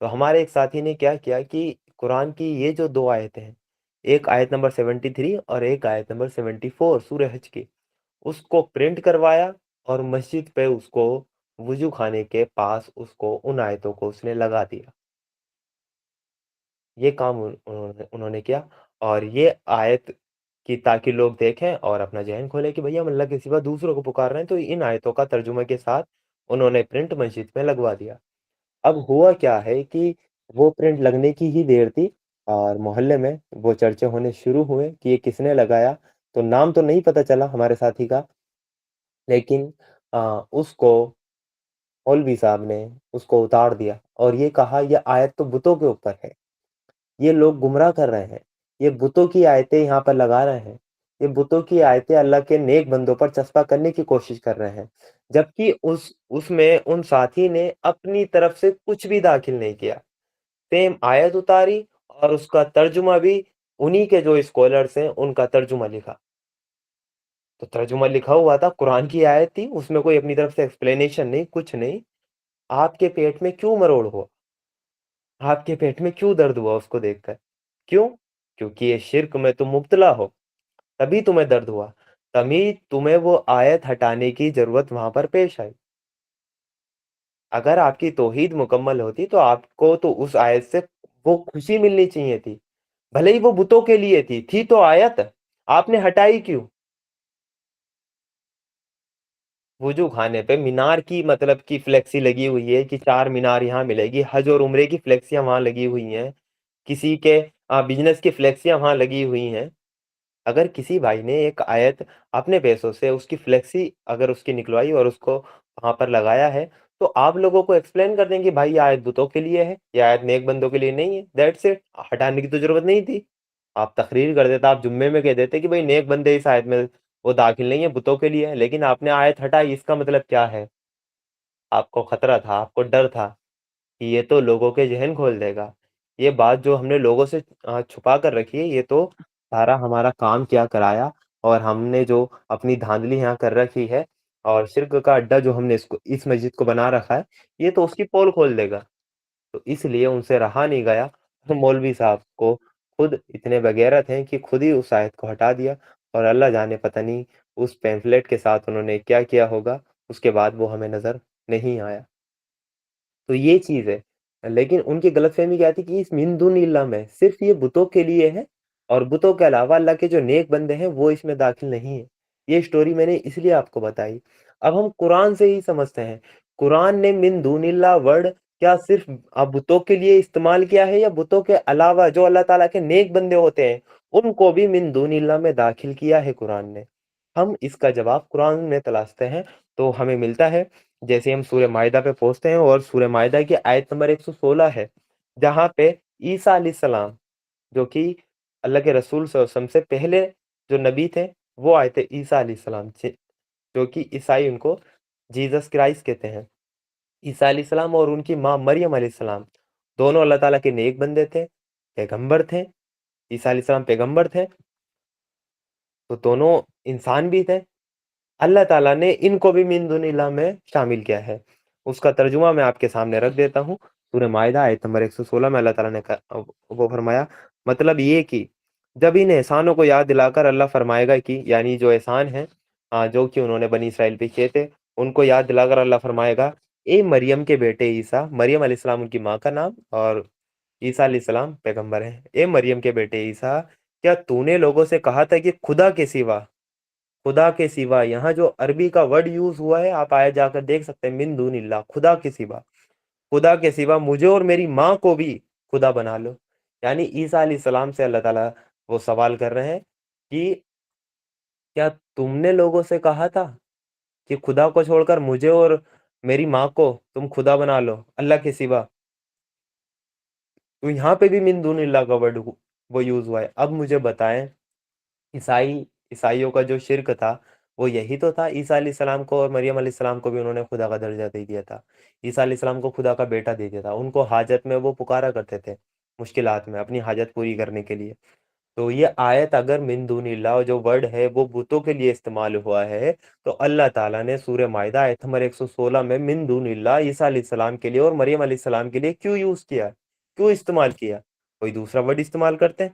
तो हमारे एक साथी ने क्या किया कि कुरान की ये जो 2 आयतें हैं, एक आयत नंबर 73 और एक आयत नंबर 74 सूरह हज की, उसको प्रिंट करवाया और मस्जिद पे उसको वुज़ू खाने के पास उसको उन आयतों को उसने लगा दिया। ये काम उन्होंने उन्होंने किया और ये आयत कि ताकि लोग देखें और अपना ज़हन खोलें कि भई हम अल्लाह के सिवा दूसरों को पुकार रहे हैं, तो इन आयतों का तर्जुमे के साथ उन्होंने प्रिंट मस्जिद में लगवा दिया। अब हुआ क्या है कि वो प्रिंट लगने की ही देर थी और मोहल्ले में वो चर्चे होने शुरू हुए कि ये किसने लगाया, तो नाम तो नहीं पता चला हमारे साथी का, लेकिन उसको मौलवी साहब ने उसको उतार दिया और ये कहा ये आयत तो बुतों के ऊपर है। ये लोग गुमराह कर रहे हैं। ये बुतों की आयतें यहाँ पर लगा रहे हैं। ये बुतों की आयतें अल्लाह के नेक बंदों पर चस्पा करने की कोशिश कर रहे हैं। जबकि उसमें उन साथी ने अपनी तरफ से कुछ भी दाखिल नहीं किया। सेम आयत उतारी और उसका तर्जुमा भी उन्हीं के जो स्कॉलर्स हैं, उनका तर्जुमा लिखा। तो तर्जुमा लिखा हुआ था, कुरान की आयत थी, उसमें कोई अपनी तरफ से एक्सप्लेनेशन नहीं, कुछ नहीं। आपके पेट में क्यों मरोड़ हुआ? आपके पेट में क्यों दर्द हुआ उसको देखकर? क्यों? क्योंकि ये शिर्क में तुम मुब्तला हो, तभी तुम्हें दर्द हुआ। तभी तुम्हें वो आयत हटाने की ज़रूरत वहाँ पर पेश आई। अगर आपकी तौहीद मुकम्मल होती तो आपको तो उस आयत से वो खुशी मिलनी चाहिए थी। भले ही वो बुतों के लिए थी तो आयत, आपने हटाई क्यों? वुज़ू खाने पे मीनार की मतलब की फ्लेक्सी लगी हुई है कि 4 मीनार यहाँ मिलेगी, हज और उम्रे की फ्लेक्सियाँ वहाँ लगी हुई हैं। किसी के बिज़नेस की फ्लेक्सियाँ वहाँ लगी हुई हैं। अगर किसी भाई ने एक आयत अपने पैसों से उसकी फ्लेक्सी अगर उसकी निकलवाई और उसको वहाँ पर लगाया है, तो आप लोगों को एक्सप्लेन कर दें कि भाई ये आयत बुतों के लिए है, ये आयत नेक बंदों के लिए नहीं है, दैट्स इट। हटाने की तो ज़रूरत नहीं थी। आप तकरीर कर देते, आप जुम्मे में कह देते कि भाई नेक बंदे इस आयत में वो दाखिल नहीं है, बुतों के लिए है, लेकिन आपने आयत हटाई, इसका मतलब क्या है? आपको खतरा था, आपको डर था कि ये तो लोगों के ज़हन खोल देगा। یہ بات جو ہم نے لوگوں سے چھپا کر رکھی ہے، یہ تو سارا ہمارا کام کیا کرایا، اور ہم نے جو اپنی دھاندلی یہاں کر رکھی ہے اور شرک کا اڈا جو ہم نے اس مسجد کو بنا رکھا ہے، یہ تو اس کی پول کھول دے گا۔ تو اس لیے ان سے رہا نہیں گیا، مولوی صاحب کو خود اتنے بغیرت ہیں کہ خود ہی اس آیت کو ہٹا دیا، اور اللہ جانے پتہ نہیں اس پیمفلیٹ کے ساتھ انہوں نے کیا کیا ہوگا، اس کے بعد وہ ہمیں نظر نہیں آیا۔ تو یہ چیز ہے، لیکن ان کی غلط فہمی کیا تھی کہ اس من دون اللہ میں صرف یہ بتوں کے لیے ہے، اور بتوں کے علاوہ اللہ کے جو نیک بندے ہیں وہ اس میں داخل نہیں ہے۔ یہ سٹوری میں نے اس لیے آپ کو بتائی۔ اب ہم قرآن سے ہی سمجھتے ہیں، قرآن نے من دون اللہ ورڈ کیا صرف بتوں کے لیے استعمال کیا ہے، یا بتوں کے علاوہ جو اللہ تعالیٰ کے نیک بندے ہوتے ہیں ان کو بھی من دون اللہ میں داخل کیا ہے قرآن نے؟ ہم اس کا جواب قرآن میں تلاشتے ہیں تو ہمیں ملتا ہے، جیسے ہم سورہ مائدہ پہ پہنچتے ہیں، اور سورہ مائدہ کی آیت نمبر 116 ہے، جہاں پہ عیسیٰ علیہ السلام جو کہ اللہ کے رسول صلی اللہ علیہ وسلم سے پہلے جو نبی تھے وہ آئے تھے، عیسیٰ علیہ السلام جو کہ عیسائی ان کو جیزس کرائسٹ کہتے ہیں۔ عیسیٰ علیہ السلام اور ان کی ماں مریم علیہ السلام دونوں اللہ تعالیٰ کے نیک بندے تھے، پیغمبر تھے۔ عیسیٰ علیہ السلام پیغمبر تھے تو دونوں انسان بھی تھے۔ اللہ تعالیٰ نے ان کو بھی من دون اللہ میں شامل کیا ہے۔ اس کا ترجمہ میں آپ کے سامنے رکھ دیتا ہوں۔ سورہ مائدہ آیت نمبر 116 میں اللہ تعالیٰ نے وہ فرمایا، مطلب یہ کہ جب ان احسانوں کو یاد دلا کر اللہ فرمائے گا کہ یعنی جو احسان ہیں جو کہ انہوں نے بنی اسرائیل پہ کیے تھے، ان کو یاد دلا کر اللہ فرمائے گا، اے مریم کے بیٹے عیسیٰ، مریم علیہ السلام ان کی ماں کا نام، اور عیسیٰ علیہ السلام پیغمبر ہیں، اے مریم کے بیٹے عیسیٰ، کیا تو نے لوگوں سے کہا تھا کہ خدا کے سوا، یہاں جو عربی کا ورڈ یوز ہوا ہے آپ آئے جا کر دیکھ سکتے ہیں، من دون اللہ، خدا کے سوا مجھے اور میری ماں کو بھی خدا بنا لو۔ یعنی عیسیٰ علیہ السلام سے اللہ تعالیٰ وہ سوال کر رہے ہیں کہ کیا تم نے لوگوں سے کہا تھا کہ خدا کو چھوڑ کر مجھے اور میری ماں کو تم خدا بنا لو اللہ کے سوا؟ تو یہاں پہ بھی من دون اللہ کا ورڈ وہ یوز ہوا ہے۔ اب مجھے بتائیں، عیسائیوں کا جو شرک تھا وہ یہی تو تھا، عیسیٰ علیہ السلام کو اور مریم علیہ السلام کو بھی انہوں نے خدا کا درجہ دے دیا تھا، عیسیٰ علیہ السلام کو خدا کا بیٹا دے دیا تھا، ان کو حاجت میں وہ پکارا کرتے تھے، مشکلات میں اپنی حاجت پوری کرنے کے لیے۔ تو یہ آیت اگر من دون اللہ جو ورڈ ہے وہ بتوں کے لیے استعمال ہوا ہے، تو اللہ تعالیٰ نے سورہ مائدہ آیت نمبر 116 میں من دون اللہ عیسیٰ علیہ السلام کے لیے اور مریم علیہ السلام کے لیے کیوں یوز کیا، کیوں استعمال کیا؟ کوئی دوسرا ورڈ استعمال کرتے ہیں؟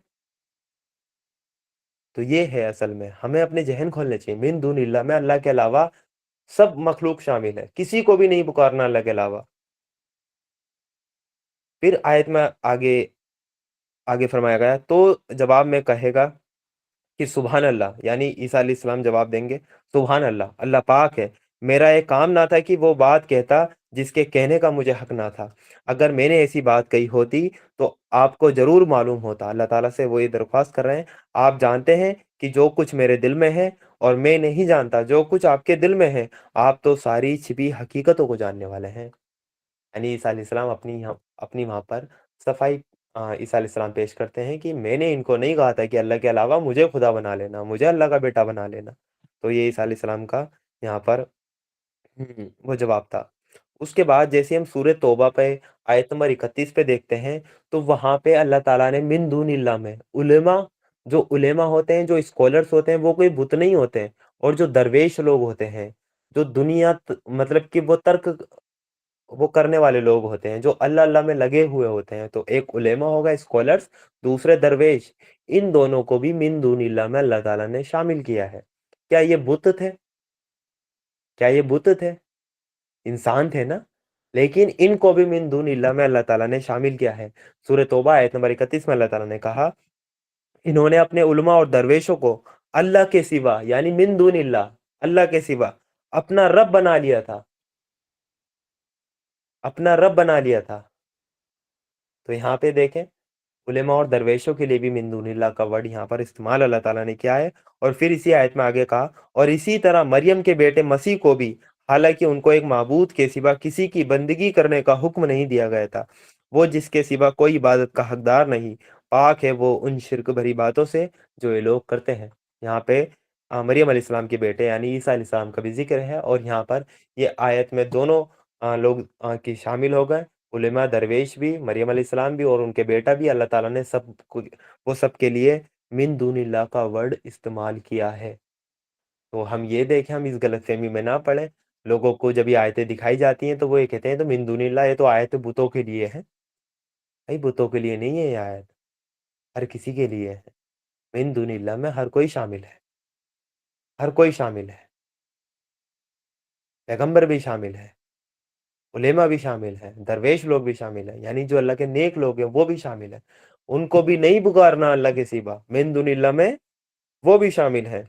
تو یہ ہے اصل میں ہمیں اپنے ذہن کھولنے چاہیے، من دون اللہ میں اللہ کے علاوہ سب مخلوق شامل ہے، کسی کو بھی نہیں پکارنا اللہ کے علاوہ۔ پھر آیت میں آگے فرمایا گیا، تو جواب میں کہے گا کہ سبحان اللہ، یعنی عیسیٰ علیہ السلام جواب دیں گے، سبحان اللہ، اللہ پاک ہے، میرا ایک کام نہ تھا کہ وہ بات کہتا جس کے کہنے کا مجھے حق نہ تھا، اگر میں نے ایسی بات کہی ہوتی تو آپ کو ضرور معلوم ہوتا۔ اللہ تعالیٰ سے وہ یہ درخواست کر رہے ہیں، آپ جانتے ہیں کہ جو کچھ میرے دل میں ہے اور میں نہیں جانتا جو کچھ آپ کے دل میں ہے، آپ تو ساری چھپی حقیقتوں کو جاننے والے ہیں۔ یعنی عیسیٰ علیہ السلام اپنی وہاں پر صفائی عیسیٰ علیہ السلام پیش کرتے ہیں کہ میں نے ان کو نہیں کہا تھا کہ اللہ کے علاوہ مجھے خدا بنا لینا، مجھے اللہ کا بیٹا بنا لینا۔ تو یہ عیسیٰ علیہ السلام کا یہاں پر وہ جواب تھا۔ اس کے بعد جیسے ہم سورہ توبہ پہ آیت نمبر 31 پہ دیکھتے ہیں، تو وہاں پہ اللہ تعالیٰ نے من دون اللہ میں جو علماء ہوتے ہیں، جو اسکالرس ہوتے ہیں، وہ کوئی بت نہیں ہوتے ہیں، اور جو درویش لوگ ہوتے ہیں، جو دنیا مطلب کہ وہ ترک وہ کرنے والے لوگ ہوتے ہیں، جو اللہ اللہ میں لگے ہوئے ہوتے ہیں، تو ایک علماء ہوگا اسکالرس، دوسرے درویش، ان دونوں کو بھی من دون اللہ میں اللہ تعالیٰ نے شامل کیا ہے۔ کیا یہ بت تھے؟ انسان تھے نا، لیکن ان کو بھی من دون اللہ میں اللہ تعالیٰ نے شامل کیا ہے۔ سورہ توبہ آیت نمبر 31 میں اللہ تعالیٰ نے کہا، انہوں نے اپنے علماء اور درویشوں کو اللہ کے سوا، یعنی من دون اللہ کے سوا اپنا رب بنا لیا تھا۔ تو یہاں پہ دیکھیں، علماء اور درویشوں کے لیے بھی من دون اللہ کا ورڈ یہاں پر استعمال اللہ تعالیٰ نے کیا ہے۔ اور پھر اسی آیت میں آگے کہا، اور اسی طرح مریم کے بیٹے مسیح کو بھی، حالانکہ ان کو ایک معبود کے سوا کسی کی بندگی کرنے کا حکم نہیں دیا گیا تھا، وہ جس کے سوا کوئی عبادت کا حقدار نہیں، پاک ہے وہ ان شرک بھری باتوں سے جو یہ لوگ کرتے ہیں۔ یہاں پہ مریم علیہ السلام کے بیٹے یعنی عیسیٰ علیہ السلام کا بھی ذکر ہے، اور یہاں پر یہ آیت میں دونوں لوگ کی شامل ہو گئے، उलेमा दरवेश भी, मरियम अलैहिस्सलाम भी और उनके बेटा भी, अल्लाह ताला ने वो सब के लिए मिन दूनिल्लाह का वर्ड इस्तेमाल किया है। तो हम ये देखें, हम इस गलतफहमी में ना पड़े। लोगों को जब ये आयतें दिखाई जाती हैं तो वो ये कहते हैं तो मिन दूनिल्लाह, ये तो आयत बुतों के लिए है। भाई बुतों के लिए नहीं है ये आयत, हर किसी के लिए है। मिन दूनिल्लाह में हर कोई शामिल है, हर कोई शामिल है, पैगंबर भी शामिल है, उलेमा भी शामिल है, दरवेश लोग भी शामिल है, यानी जो अल्लाह के नेक लोग हैं वो भी शामिल है। उनको भी नहीं पुकारना अल्लाह के सिवा, मिन दुनिल्लाह में वो भी शामिल है।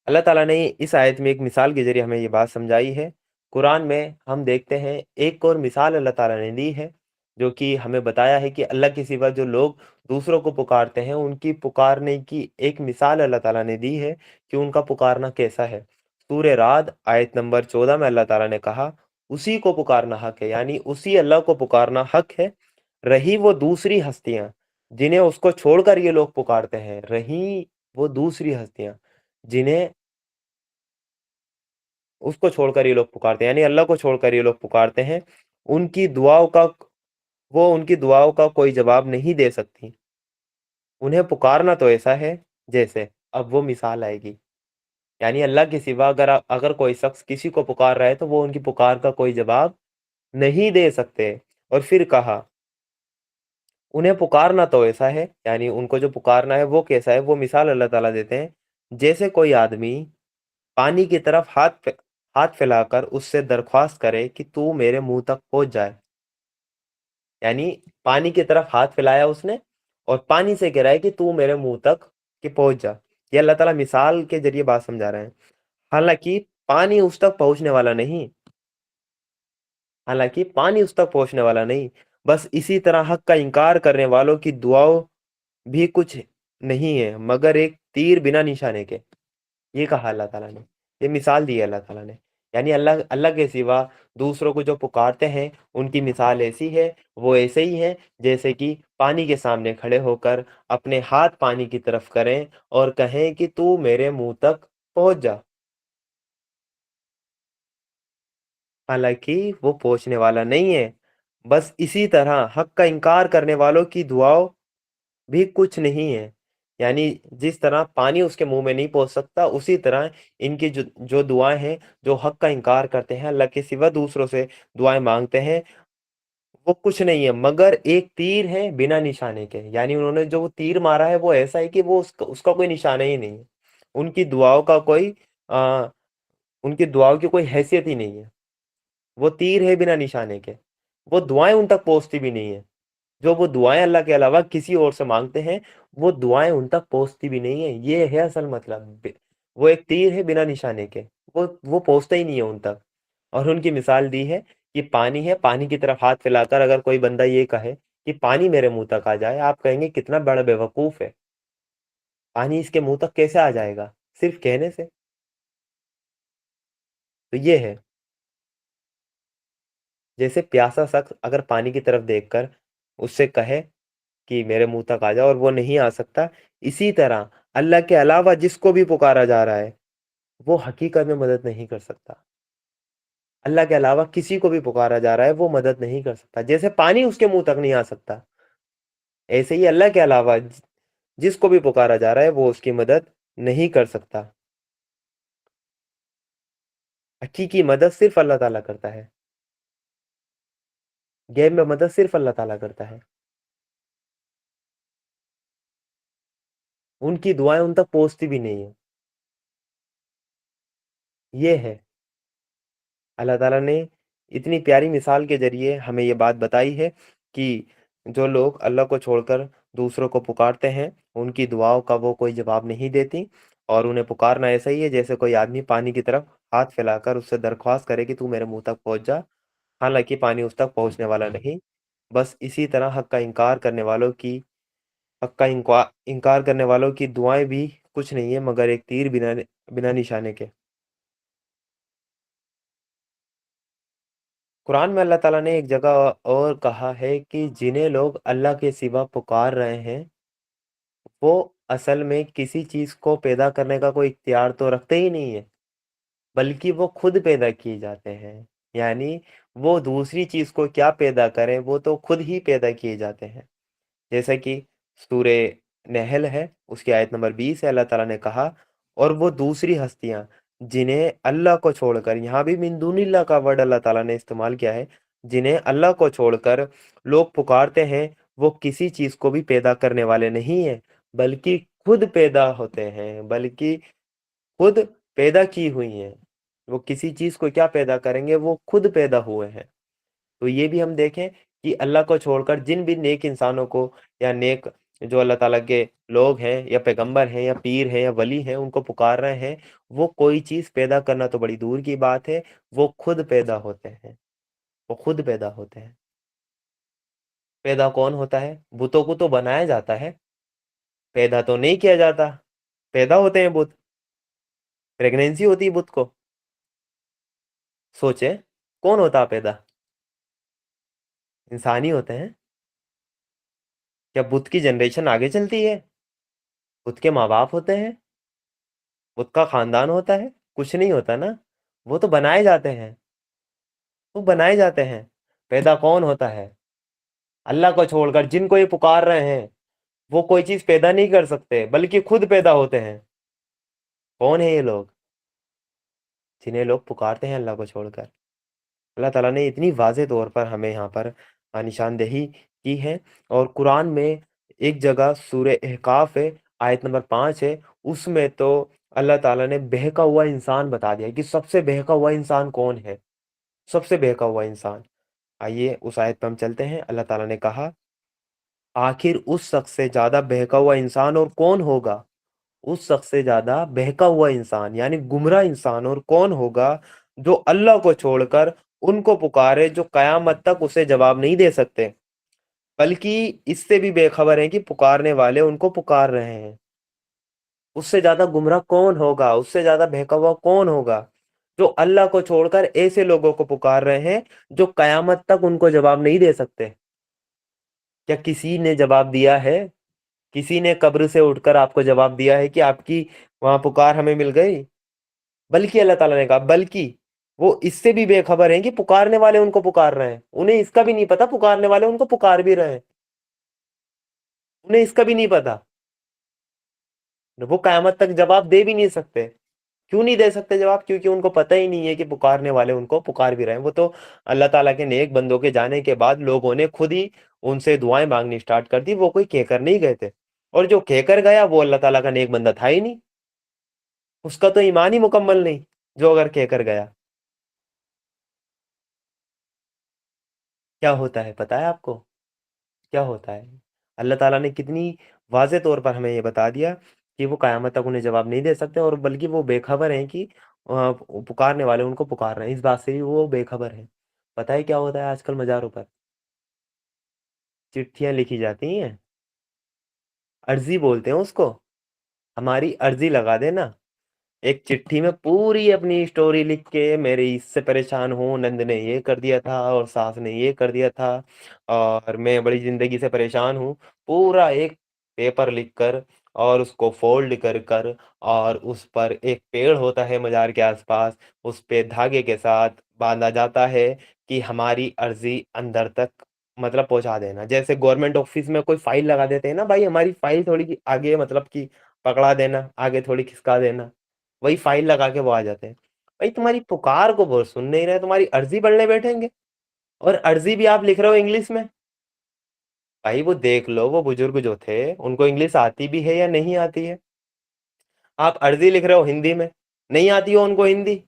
अल्लाह ताला ने इस आयत में एक मिसाल के जरिए हमें ये बात समझाई है। कुरान में हम देखते हैं एक और मिसाल अल्लाह ताला ने दी है, जो कि हमें बताया है कि अल्लाह के सिवा जो लोग दूसरों को पुकारते हैं उनकी पुकारने की एक मिसाल अल्लाह ताला ने दी है कि उनका पुकारना कैसा है। सूरह राद आयत नंबर 14 में अल्लाह ताला ने कहा, उसी को पुकारना हक है, यानी उसी अल्लाह को पुकारना हक है। रही वो दूसरी हस्तियां जिन्हें उसको छोड़कर ये लोग पुकारते हैं, रही वो दूसरी हस्तियां जिन्हें उसको छोड़कर ये लोग पुकारते हैं, यानी अल्लाह को छोड़कर ये लोग पुकारते हैं, उनकी दुआओं का वो उनकी दुआओं का कोई जवाब नहीं दे सकती। उन्हें पुकारना तो ऐसा है जैसे, अब वो मिसाल आएगी, यानी अल्लाह के सिवा अगर कोई शख्स किसी को पुकार रहा है तो वो उनकी पुकार का कोई जवाब नहीं दे सकते। और फिर कहा, उन्हें पुकारना तो ऐसा है, यानी उनको जो पुकारना है वो कैसा है, वो मिसाल अल्लाह ताला देते हैं। जैसे कोई आदमी पानी की तरफ हाथ फैलाकर उससे दरख्वास्त करे कि तू मेरे मुंह तक पहुंच जाए, यानी पानी की तरफ हाथ फैलाया उसने और पानी से कह रहा है कि तू मेरे मुंह तक कि पहुंच जा। ये अल्लाह ताला मिसाल के जरिए बात समझा रहे हैं। हालांकि पानी उस तक पहुंचने वाला नहीं, हालांकि पानी उस तक पहुंचने वाला नहीं, बस इसी तरह हक का इनकार करने वालों की दुआओं भी कुछ नहीं है मगर एक तीर बिना निशाने के। ये कहा अल्लाह ताला ने, ये मिसाल दी है अल्लाह ताला ने, यानी अल्लाह अल्लाह के सिवा दूसरों को जो पुकारते हैं उनकी मिसाल ऐसी है, वो ऐसे ही है जैसे कि पानी के सामने खड़े होकर अपने हाथ पानी की तरफ करें और कहें कि तू मेरे मुंह तक पहुंच जा, हालांकि वो पहुंचने वाला नहीं है। बस इसी तरह हक का इनकार करने वालों की दुआओं भी कुछ नहीं है, यानी जिस तरह पानी उसके मुंह में नहीं पहुंच सकता, उसी तरह इनकी जो जो दुआएं हैं, जो हक का इनकार करते हैं, अल्लाह के सिवा दूसरों से दुआएं मांगते हैं, वो कुछ नहीं है मगर एक तीर है बिना निशाने के, यानी उन्होंने जो वो तीर मारा है वो ऐसा है कि वो उसका कोई निशाना ही नहीं है। उनकी दुआओं का कोई आ, उनकी दुआओं की कोई हैसियत ही नहीं है। वो तीर है बिना निशाने के, वो दुआएं उन तक पहुंचती भी नहीं है। जो वो दुआएं अल्लाह के अलावा किसी और से मांगते हैं, वो दुआएं उन तक पहुंचती भी नहीं है। ये है असल मतलब। वो एक तीर है बिना निशाने के, वो पहुंचता ही नहीं है उन तक। और उनकी मिसाल दी है कि पानी है, पानी की तरफ हाथ फैलाकर अगर कोई बंदा ये कहे कि पानी मेरे मुंह तक आ जाए, आप कहेंगे कितना बड़ा बेवकूफ है, पानी इसके मुंह तक कैसे आ जाएगा सिर्फ कहने से। तो ये है, जैसे प्यासा शख्स अगर पानी की तरफ देखकर उससे कहे कि मेरे मुंह तक आ जा और वो नहीं आ सकता, इसी तरह अल्लाह के अलावा जिसको भी पुकारा जा रहा है वो हकीकत में मदद नहीं कर सकता। अल्लाह के अलावा किसी को भी पुकारा जा रहा है वो मदद नहीं कर सकता, जैसे पानी उसके मुंह तक नहीं आ सकता, ऐसे ही अल्लाह के अलावा जिसको भी पुकारा जा रहा है वो उसकी मदद नहीं कर सकता। हकीकी मदद सिर्फ अल्लाह ताला करता है, गैब में मदद सिर्फ अल्लाह ताला करता है। उनकी दुआएं उन तक पहुंचती भी नहीं है। ये है, अल्लाह ताला ने इतनी प्यारी मिसाल के ज़रिए हमें ये बात बताई है कि जो लोग अल्लाह को छोड़कर दूसरों को पुकारते हैं, उनकी दुआओं का वो कोई जवाब नहीं देती। और उन्हें पुकारना ऐसा ही है जैसे कोई आदमी पानी की तरफ हाथ फैलाकर उससे दरख्वास्त करे कि तू मेरे मुँह तक पहुँच जा, हालाँकि पानी उस तक पहुँचने वाला नहीं। बस इसी तरह हक़ का इनकार करने वालों की दुआएँ भी कुछ नहीं है मगर एक तीर बिना बिना निशाने के। कुरान में अल्लाह ताला ने एक जगह और कहा है कि जिन्हें लोग अल्लाह के सिवा पुकार रहे हैं, वो असल में किसी चीज़ को पैदा करने का कोई इख्तियार तो रखते ही नहीं है। بلکہ وہ خود پیدا کیے جاتے ہیں، یعنی وہ دوسری چیز کو کیا پیدا کریں، وہ تو خود ہی پیدا کیے جاتے ہیں۔ جیسا کہ سورہ نحل ہے، اس کی آیت نمبر 20 ہے، اللہ تعالیٰ نے کہا اور وہ دوسری ہستیاں جنہیں اللہ کو چھوڑ کر، یہاں بھی من دون اللہ کا ورڈ اللہ تعالیٰ نے استعمال کیا ہے، جنہیں اللہ کو چھوڑ کر لوگ پکارتے ہیں، وہ کسی چیز کو بھی پیدا کرنے والے نہیں ہیں، بلکہ خود پیدا ہوتے ہیں، بلکہ خود پیدا کی ہوئی ہیں۔ وہ کسی چیز کو کیا پیدا کریں گے، وہ خود پیدا ہوئے ہیں۔ تو یہ بھی ہم دیکھیں کہ اللہ کو چھوڑ کر جن بھی نیک انسانوں کو یا نیک جو اللہ تعالیٰ کے لوگ ہیں یا پیغمبر ہیں یا پیر ہیں یا ولی ہیں، ان کو پکار رہے ہیں، وہ کوئی چیز پیدا کرنا تو بڑی دور کی بات ہے، وہ خود پیدا ہوتے ہیں، وہ خود پیدا ہوتے ہیں۔ پیدا کون ہوتا ہے؟ بتوں کو تو بنایا جاتا ہے، پیدا تو نہیں کیا جاتا۔ پیدا ہوتے ہیں بت، پریگنینسی ہوتی ہے بت کو۔ سوچیں کون ہوتا ہے پیدا؟ انسانی ہوتے ہیں۔ کیا بت کی جنریشن آگے چلتی ہے؟ بت کے ماں باپ ہوتے ہیں، بت کا خاندان ہوتا ہے؟ کچھ نہیں ہوتا نا، وہ تو بنائے جاتے ہیں، وہ بنائے جاتے ہیں۔ پیدا کون ہوتا ہے؟ اللہ کو چھوڑ کر جن کو یہ پکار رہے ہیں، وہ کوئی چیز پیدا نہیں کر سکتے، بلکہ خود پیدا ہوتے ہیں۔ کون ہے یہ لوگ جنہیں لوگ پکارتے ہیں اللہ کو چھوڑ کر؟ اللہ تعالیٰ نے اتنی واضح طور پر ہمیں یہاں پر نشاندہی کی ہے، اور قرآن میں ایک جگہ سورہ احقاف ہے، آیت نمبر 5 ہے، اس میں تو اللہ تعالیٰ نے بہکا ہوا انسان بتا دیا کہ سب سے بہکا ہوا انسان کون ہے، سب سے بہکا ہوا انسان۔ آئیے اس آیت پہ ہم چلتے ہیں۔ اللہ تعالیٰ نے کہا آخر اس شخص سے زیادہ بہکا ہوا انسان اور کون ہوگا؟ اس شخص سے زیادہ بہکا ہوا انسان یعنی گمراہ انسان اور کون ہوگا جو اللہ کو چھوڑ کر ان کو پکارے جو قیامت تک اسے جواب نہیں دے سکتے، بلکہ اس سے بھی بے خبر ہیں کہ پکارنے والے ان کو پکار رہے ہیں۔ اس سے زیادہ گمراہ کون ہوگا، اس سے زیادہ بہکا ہوا کون ہوگا جو اللہ کو چھوڑ کر ایسے لوگوں کو پکار رہے ہیں جو قیامت تک ان کو جواب نہیں دے سکتے۔ کیا کسی نے جواب دیا ہے؟ کسی نے قبر سے اٹھ کر آپ کو جواب دیا ہے کہ آپ کی وہاں پکار ہمیں مل گئی؟ بلکہ اللہ تعالیٰ نے کہا بلکہ وہ اس سے بھی بے خبر ہیں کہ پکارنے والے ان کو پکار رہے ہیں، انہیں اس کا بھی نہیں پتا پکارنے والے ان کو پکار بھی رہے ہیں، انہیں اس کا بھی نہیں پتا، وہ قیامت تک جواب دے بھی نہیں سکتے۔ کیوں نہیں دے سکتے جواب؟ کیونکہ ان کو پتہ ہی نہیں ہے کہ پکارنے والے ان کو پکار بھی رہے ہیں۔ وہ تو اللہ تعالیٰ کے نیک بندوں کے جانے کے بعد لوگوں نے خود ہی ان سے دعائیں مانگنی سٹارٹ کر دی، وہ کوئی کہہ کر نہیں گئے تھے، اور جو کہہ کر گیا وہ اللہ تعالیٰ کا نیک بندہ تھا ہی نہیں، اس کا تو ایمان ہی مکمل نہیں جو اگر کہہ کر گیا۔ کیا ہوتا ہے پتہ ہے آپ کو؟ کیا ہوتا ہے؟ اللہ تعالیٰ نے کتنی واضح طور پر ہمیں یہ بتا دیا کہ وہ قیامت تک انہیں جواب نہیں دے سکتے، اور بلکہ وہ بے خبر ہیں کہ پکارنے والے ان کو پکار رہے ہیں، اس بات سے بھی وہ بے خبر ہیں۔ پتہ ہے کیا ہوتا ہے آج کل مزاروں پر؟ چٹھیاں لکھی جاتی ہیں، عرضی بولتے ہیں اس کو، ہماری عرضی لگا دینا۔ ایک چٹھی میں پوری اپنی سٹوری لکھ کے میرے اس سے پریشان ہوں، نند نے یہ کر دیا تھا اور ساس نے یہ کر دیا تھا اور میں بڑی زندگی سے پریشان ہوں، پورا ایک پیپر لکھ کر اور اس کو فولڈ کر کر، اور اس پر ایک پیڑ ہوتا ہے مزار کے آس پاس، اس پہ دھاگے کے ساتھ باندھا جاتا ہے کہ ہماری عرضی اندر تک مطلب پہنچا دینا۔ جیسے گورنمنٹ آفس میں کوئی فائل لگا دیتے ہیں نا، بھائی ہماری فائل تھوڑی آگے مطلب کہ پکڑا دینا، آگے تھوڑی کھسکا دینا، وہی فائل لگا کے وہ آ جاتے ہیں۔ بھائی تمہاری پکار کو وہ سن نہیں رہے، تمہاری عرضی پڑھنے بیٹھیں گے، اور عرضی بھی آپ لکھ رہے ہو انگلش میں۔ بھائی وہ دیکھ لو، وہ بزرگ جو تھے ان کو انگلش آتی بھی ہے یا نہیں آتی ہے؟ آپ عرضی لکھ رہے ہو ہندی میں، نہیں آتی ہو ان کو ہندی،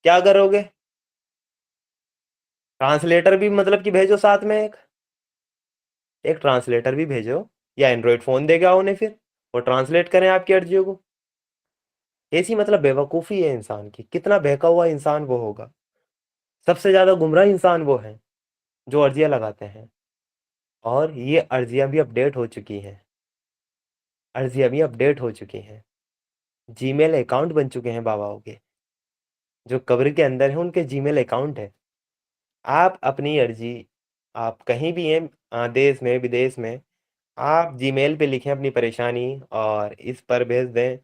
کیا کرو گے؟ ٹرانسلیٹر بھی مطلب کہ بھیجو ساتھ میں، ایک ٹرانسلیٹر بھی بھیجو، یا اینڈرائڈ فون دے گا انہیں، پھر وہ ٹرانسلیٹ کریں آپ کی عرضیوں کو۔ ایسی مطلب بیوقوفی ہے انسان کی، کتنا بہکا ہوا انسان وہ ہوگا۔ سب سے زیادہ گمراہ انسان وہ ہیں جو عرضیاں لگاتے ہیں، اور یہ عرضیاں بھی اپڈیٹ ہو چکی ہیں، عرضیاں بھی اپڈیٹ ہو چکی ہیں، جی میل اکاؤنٹ بن چکے ہیں باباؤں کے، جو قبر کے اندر ہیں ان کے جی میل اکاؤنٹ ہے۔ آپ اپنی عرضی، آپ کہیں بھی ہیں دیش میں بدیش میں، آپ جی میل پہ لکھیں اپنی پریشانی اور اس پر بھیج دیں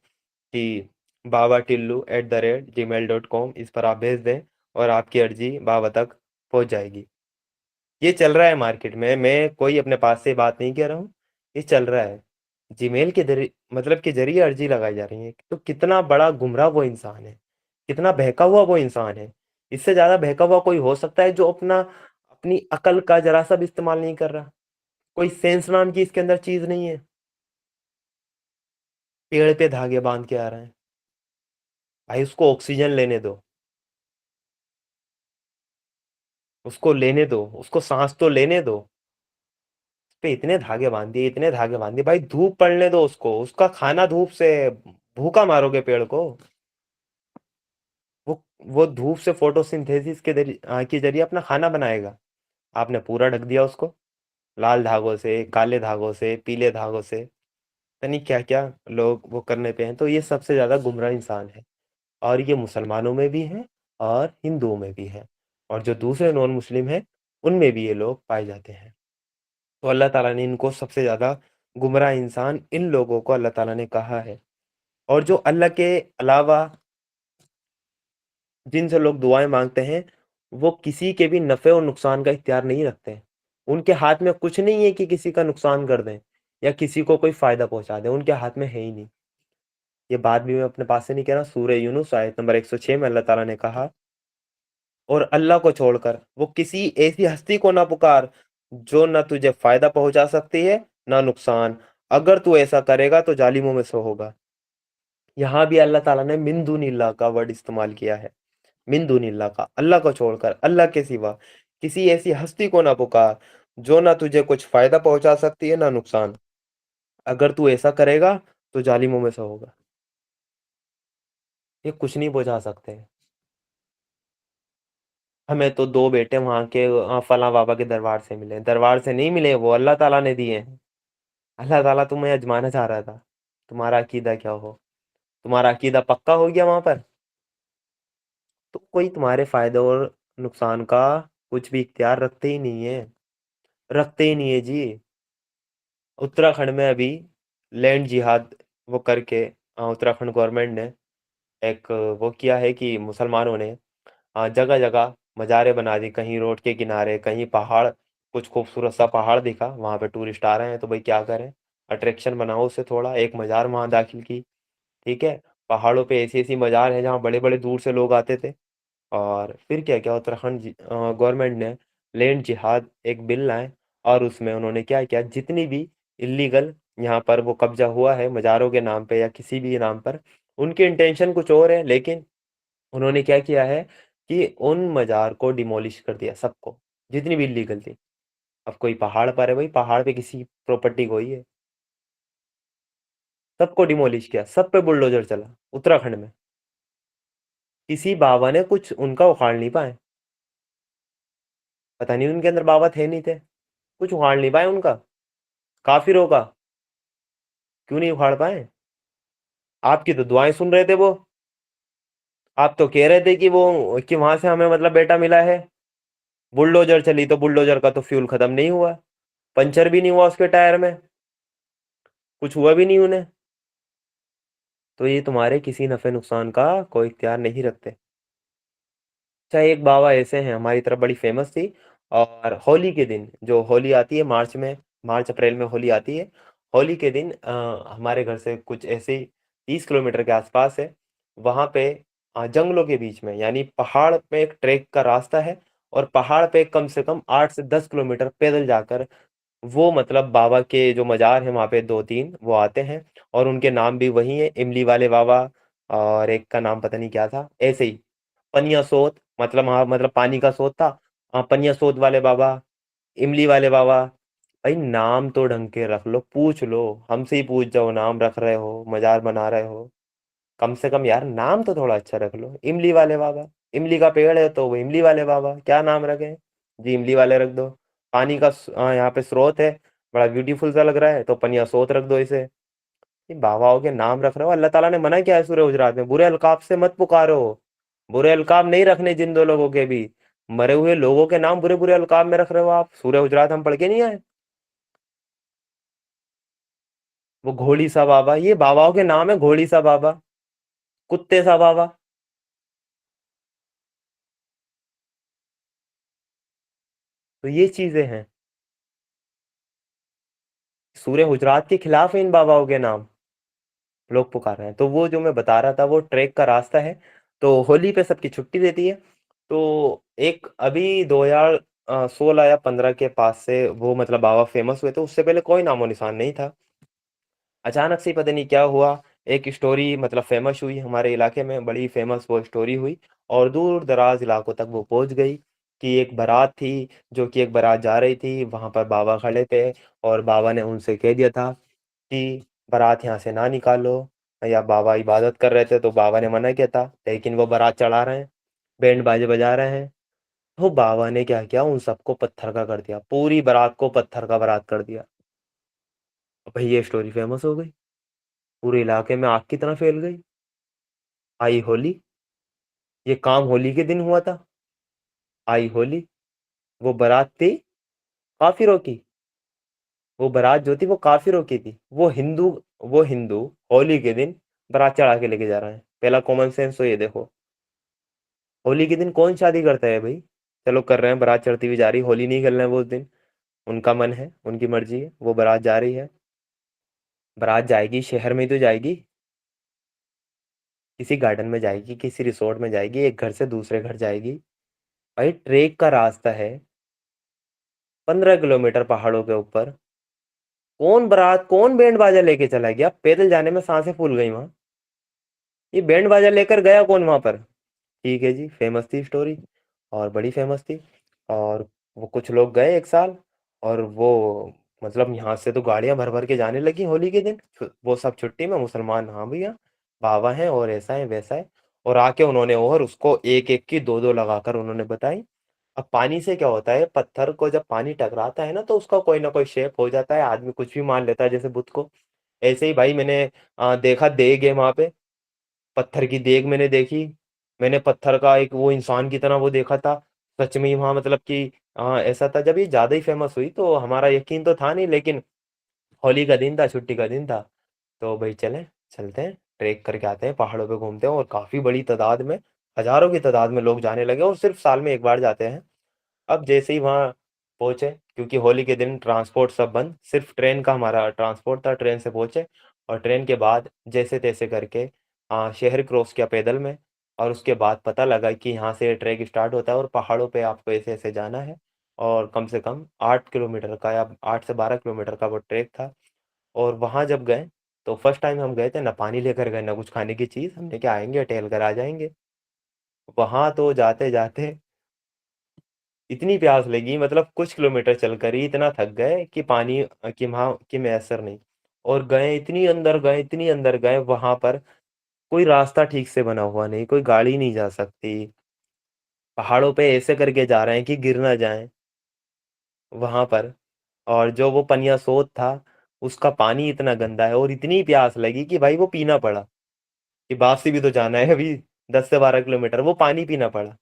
کہ babatillu@gmail.com इस पर आप भेज दें और आपकी अर्जी बाबा तक पहुंच जाएगी। ये चल रहा है मार्केट में, मैं कोई अपने पास से बात नहीं कर रहा हूँ, ये चल रहा है। जीमेल के जरिए मतलब के जरिए अर्जी लगाई जा रही है। तो कितना बड़ा गुमराह वो इंसान है, कितना बहका हुआ वो इंसान है। इससे ज्यादा बहका हुआ कोई हो सकता है जो अपनी अकल का जरा सा भी इस्तेमाल नहीं कर रहा। कोई सेंस नाम की इसके अंदर चीज नहीं है। पेड़ पे धागे बांध के आ रहे हैं। भाई उसको ऑक्सीजन लेने दो, उसको लेने दो, उसको सांस तो लेने दो। पे इतने धागे बांध दिए, इतने धागे बांध दिए। भाई धूप पड़ने दो उसको, उसका खाना धूप से। भूखा मारोगे पेड़ को? वो धूप से फोटोसिंथेसिस के जरिए अपना खाना बनाएगा। आपने पूरा ढक दिया उसको, लाल धागों से, काले धागों से, पीले धागों से। पता नहीं क्या क्या लोग वो करने पे हैं। तो ये सबसे ज्यादा गुमराह इंसान है, और ये मुसलमानों में भी है और हिंदुओं में भी है, और जो दूसरे नॉन मुस्लिम हैं उनमें भी ये लोग पाए जाते हैं। तो अल्लाह ताला ने इनको सबसे ज्यादा गुमराह इंसान इन लोगों को अल्लाह ताला ने कहा है। और जो अल्लाह के अलावा जिनसे लोग दुआएं मांगते हैं, वो किसी के भी नफे और नुकसान का इख्तियार नहीं रखते हैं। उनके हाथ में कुछ नहीं है कि किसी का नुकसान कर दें या किसी को कोई फायदा पहुंचा दें, उनके हाथ में है ही नहीं। ये बात भी मैं अपने पास से नहीं कह रहा, सूरह यूनुस आयत नंबर 106 में अल्लाह ताला ने कहा, और अल्लाह को छोड़कर वो किसी ऐसी हस्ती को ना पुकार जो ना तुझे फायदा पहुंचा सकती है ना नुकसान। अगर तू ऐसा करेगा तो जालिमों में से होगा। यहाँ भी अल्लाह ताला ने मिन दूनिल्लाह का वर्ड इस्तेमाल किया है। मिन दूनिल्लाह का, अल्लाह को छोड़कर, अल्लाह के सिवा किसी ऐसी हस्ती को ना पुकार जो ना तुझे कुछ फायदा पहुंचा सकती है ना नुकसान। अगर तू ऐसा करेगा तो जालिमों में से होगा। ये कुछ नहीं पहुंचा सकते। हमें तो दो बेटे वहां के फला बाबा के दरबार से मिले, दरबार से नहीं मिले, वो अल्लाह ताला ने दिए हैं। अल्लाह ताला तुम्हें आजमाना चाह रहा था, तुम्हारा अकीदा क्या हो। तुम्हारा अकीदा पक्का हो गया वहां पर, तो कोई तुम्हारे फायदे और नुकसान का कुछ भी इख्तियार रखते ही नहीं है, रखते ही नहीं है जी। उत्तराखंड में अभी लैंड जिहाद वो करके उत्तराखंड गवर्नमेंट ने एक वो किया है कि मुसलमानों ने जगह जगह मज़ारें बना दी, कहीं रोड के किनारे, कहीं पहाड़, कुछ खूबसूरत सा पहाड़ दिखा, वहाँ पे टूरिस्ट आ रहे हैं तो भाई क्या करें, अट्रैक्शन बनाओ उससे थोड़ा, एक मज़ार वहाँ दाखिल की। ठीक है, पहाड़ों पे ऐसी ऐसी मज़ार है जहाँ बड़े बड़े दूर से लोग आते थे। और फिर क्या किया, उत्तराखंड गवर्नमेंट ने लैंड जिहाद एक बिल लाए, और उसमें उन्होंने क्या किया, जितनी भी इलीगल यहाँ पर वो कब्जा हुआ है मज़ारों के नाम पे या किसी भी नाम पर, उनकी इंटेंशन कुछ और है, लेकिन उन्होंने क्या किया है कि उन मज़ार को डिमोलिश कर दिया सबको, जितनी भी इलीगल थी। अब कोई पहाड़ पर है, भाई पहाड़ पे किसी प्रॉपर्टी को ही है, सबको डिमोलिश किया, सब पे बुलडोजर चला उत्तराखंड में। किसी बाबा ने कुछ उनका उखाड़ नहीं पाए। पता नहीं उनके अंदर बाबा थे नहीं थे, कुछ उखाड़ नहीं पाए उनका। काफिरों का क्यों नहीं उखाड़ पाए? आपकी तो दुआएं सुन रहे थे वो। आप तो कह रहे थे कि वो कि वहां से हमें मतलब बेटा मिला है। बुलडोजर चली तो बुलडोजर का तो फ्यूल खत्म नहीं हुआ, पंचर भी नहीं हुआ उसके टायर में, कुछ हुआ भी नहीं उन्हें। तो ये तुम्हारे किसी नफे नुकसान का कोई इख्तियार नहीं रखते। अच्छा, एक बाबा ऐसे हैं हमारी तरफ, बड़ी फेमस थी। और होली के दिन, जो होली आती है मार्च में, मार्च अप्रैल में होली आती है, होली के दिन हमारे घर से कुछ ऐसे ही 30 किलोमीटर के आसपास है, वहाँ पे जंगलों के बीच में, यानी पहाड़ पे एक ट्रैक का रास्ता है, और पहाड़ पे कम से कम 8 से 10 किलोमीटर पैदल जाकर वो मतलब बाबा के जो मजार हैं वहाँ पे दो तीन वो आते हैं, और उनके नाम भी वही है, इमली वाले बाबा, और एक का नाम पता नहीं क्या था, ऐसे ही पनिया सोत, मतलब हाँ मतलब पानी का सोत था। हाँ, पनिया सोत वाले बाबा, इमली वाले बाबा। भाई नाम तो ढंग के रख लो, पूछ लो, हमसे ही पूछ जाओ, नाम रख रहे हो, मजार बना रहे हो, कम से कम यार नाम तो थोड़ा अच्छा रख लो। इमली वाले बाबा, इमली का पेड़ है तो वो इमली वाले बाबा, क्या नाम रखे जी, इमली वाले रख दो। पानी का यहाँ पे स्रोत है, बड़ा ब्यूटीफुल सा लग रहा है तो पनिया सोत रख दो इसे। ये बाबाओं के नाम रख रहे हो, अल्लाह ताला ने मना किया है सूरह हुजरात में, बुरे अलकाब से मत पुकारो। बुरे अलकाब नहीं रखने जिन दो लोगों के भी, मरे हुए लोगों के नाम बुरे बुरे अलकाब में रख रहे हो आप, सूरह हुजरात हम पढ़ के नहीं आए? वो घोड़ी सा बाबा, ये बाबाओं के नाम है, घोड़ी सा बाबा। कुत्ते सा बाबा। तो ये चीजें हैं, सूर्य हुजरात के खिलाफ है इन बाबाओं के नाम, लोग पुकार रहे हैं। तो वो जो मैं बता रहा था वो ट्रैक का रास्ता है। तो होली पे सबकी छुट्टी देती है। तो एक अभी 2016 या 15 के पास से वो मतलब बाबा फेमस हुए थे, उससे पहले कोई नामो निशान नहीं था। अचानक से ही पता नहीं क्या हुआ, एक स्टोरी मतलब फेमस हुई हमारे इलाके में, बड़ी फेमस वो स्टोरी हुई और दूर दराज इलाकों तक वो पहुंच गई कि एक बारात थी, जो कि एक बारात जा रही थी, वहां पर बाबा खड़े थे और बाबा ने उनसे कह दिया था कि बारात यहाँ से ना निकालो। या बाबा इबादत कर रहे थे तो बाबा ने मना किया था, लेकिन वो बारात चढ़ा रहे हैं, बैंड बाजे बजा रहे हैं। तो बाबा ने क्या किया, उन सबको पत्थर का कर दिया, पूरी बारात को पत्थर का बारात कर दिया। भाई ये स्टोरी फेमस हो गई, पूरे इलाके में आग की तरह फैल गई। आई होली, ये काम होली के दिन हुआ था। आई होली, वो बारात थी काफिरों की, वो बारात जो थी वो काफिरों की थी। वो हिंदू होली के दिन बारात चढ़ा के लेके जा रहे हैं। पहला कॉमन सेंस तो ये देखो, होली के दिन कौन शादी करता है भाई? चलो कर रहे हैं, बारात चढ़ती हुई जा रही, होली नहीं खेलना है वो उस दिन, उनका मन है, उनकी मर्जी है, वो बारात जा रही है। बारात जाएगी शहर में ही तो जाएगी, किसी गार्डन में जाएगी, किसी रिसोर्ट में जाएगी, एक घर से दूसरे घर जाएगी। भाई ट्रेक का रास्ता है, 15 किलोमीटर पहाड़ों के ऊपर। कौन बैंड बाजा लेके चला गया? पैदल जाने में सांसें फूल गई वहां, ये बैंड बाजा लेकर गया कौन वहां पर? ठीक है जी, फेमस थी स्टोरी और बड़ी फेमस थी। और वो कुछ लोग गए एक साल, और वो मतलब यहाँ से तो गाड़ियां भर भर के जाने लगी होली के दिन, वो सब छुट्टी में, मुसलमान हाँ भैया बाबा हैं और ऐसा है वैसा है। और आके उन्होंने और उसको एक एक की दो दो लगाकर उन्होंने बताई। अब पानी से क्या होता है, पत्थर को जब पानी टकराता है ना तो उसका कोई ना कोई शेप हो जाता है, आदमी कुछ भी मान लेता है जैसे बुत को। ऐसे ही भाई मैंने देखा देग है वहां पे, पत्थर की देग मैंने देखी। मैंने पत्थर का एक वो इंसान की तरह वो देखा था, सच में ही वहां मतलब कि ऐसा था। जब ये ज्यादा ही फेमस हुई तो हमारा यकीन तो था नहीं, लेकिन होली का दिन था, छुट्टी का दिन था, तो भाई चलते हैं, ट्रेक करके आते हैं, पहाड़ों पे घूमते हैं। और काफी बड़ी तादाद में, हजारों की तादाद में लोग जाने लगे, और सिर्फ साल में एक बार जाते हैं। अब जैसे ही वहाँ पहुंचे, क्योंकि होली के दिन ट्रांसपोर्ट सब बंद, सिर्फ ट्रेन का हमारा ट्रांसपोर्ट था, ट्रेन से पहुंचे। और ट्रेन के बाद जैसे तैसे करके शहर क्रॉस किया पैदल में। और उसके बाद पता लगा कि यहाँ से ट्रैक स्टार्ट होता है और पहाड़ों पे आपको ऐसे ऐसे जाना है। और कम से कम 8 किलोमीटर का या 8 से 12 किलोमीटर का वो ट्रैक था। और वहाँ जब गए तो फर्स्ट टाइम हम गए थे, ना पानी लेकर गए ना कुछ खाने की चीज़, हमने क्या आएंगे टहल कर आ जाएंगे। वहां तो जाते जाते इतनी प्यास लगी, मतलब कुछ किलोमीटर चलकर ही इतना थक गए कि पानी की वहाँ की मैसर नहीं। और गए इतनी अंदर गए, वहां पर कोई रास्ता ठीक से बना हुआ नहीं, कोई गाड़ी नहीं जा सकती, पहाड़ों पे ऐसे करके जा रहे हैं कि गिर ना जाएं वहां पर। और जो वो पनिया सोत था, उसका पानी इतना गंदा है, और इतनी प्यास लगी कि भाई वो पीना पड़ा, कि वापसी भी तो जाना है अभी 10 से 12 किलोमीटर, वो पानी पीना पड़ा।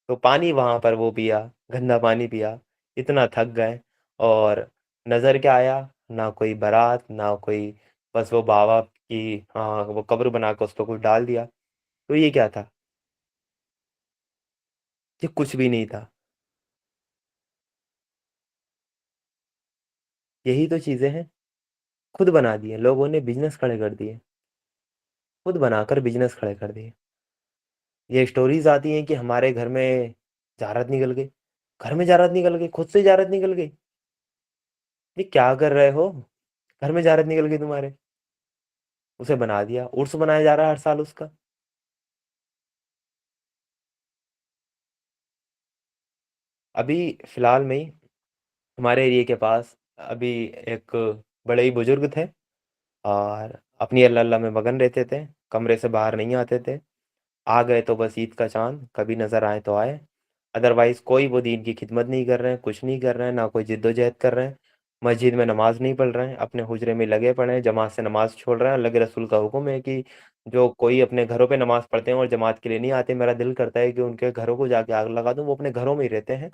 तो पानी वहां पर वो पिया, गंदा पानी पिया, इतना थक गए। और नजर क्या आया, ना कोई बारात ना कोई, बस वो बाबा की हाँ वो कब्र बना के उस पर कुछ डाल दिया। तो ये क्या था? ये कुछ भी नहीं था। यही तो चीजें हैं, खुद बना दिए लोगों ने, बिजनेस खड़े कर दिए, खुद बनाकर बिजनेस खड़े कर दिए। ये स्टोरीज आती हैं कि हमारे घर में जारत निकल गई, घर में जारत निकल गई, खुद से जारत निकल गई। ये क्या कर रहे हो? घर में जारत निकल गई तुम्हारे, उसे बना दिया, उर्स बनाया जा रहा है हर साल उसका। अभी फिलहाल में ही हमारे एरिया के पास अभी एक बड़े ही बुजुर्ग थे, और अपनी अल्लाह अल्लाह में मगन रहते थे, कमरे से बाहर नहीं आते थे। आ गए तो बस ईद का चांद कभी नजर आए तो आए, अदरवाइज कोई वो दीन की खिदमत नहीं कर रहे हैं, कुछ नहीं कर रहे हैं, ना कोई जिद्दोजहद कर रहे हैं। मस्जिद में नमाज नहीं पढ़ रहे हैं, अपने हुजरे में लगे पड़े हैं, जमात से नमाज छोड़ रहे हैं। अल्लाह के रसूल का हुक्म है कि जो कोई अपने घरों पे नमाज पढ़ते हैं और जमात के लिए नहीं आते, मेरा दिल करता है कि उनके घरों को जाके आग लगा दूं, वो अपने घरों में ही रहते हैं।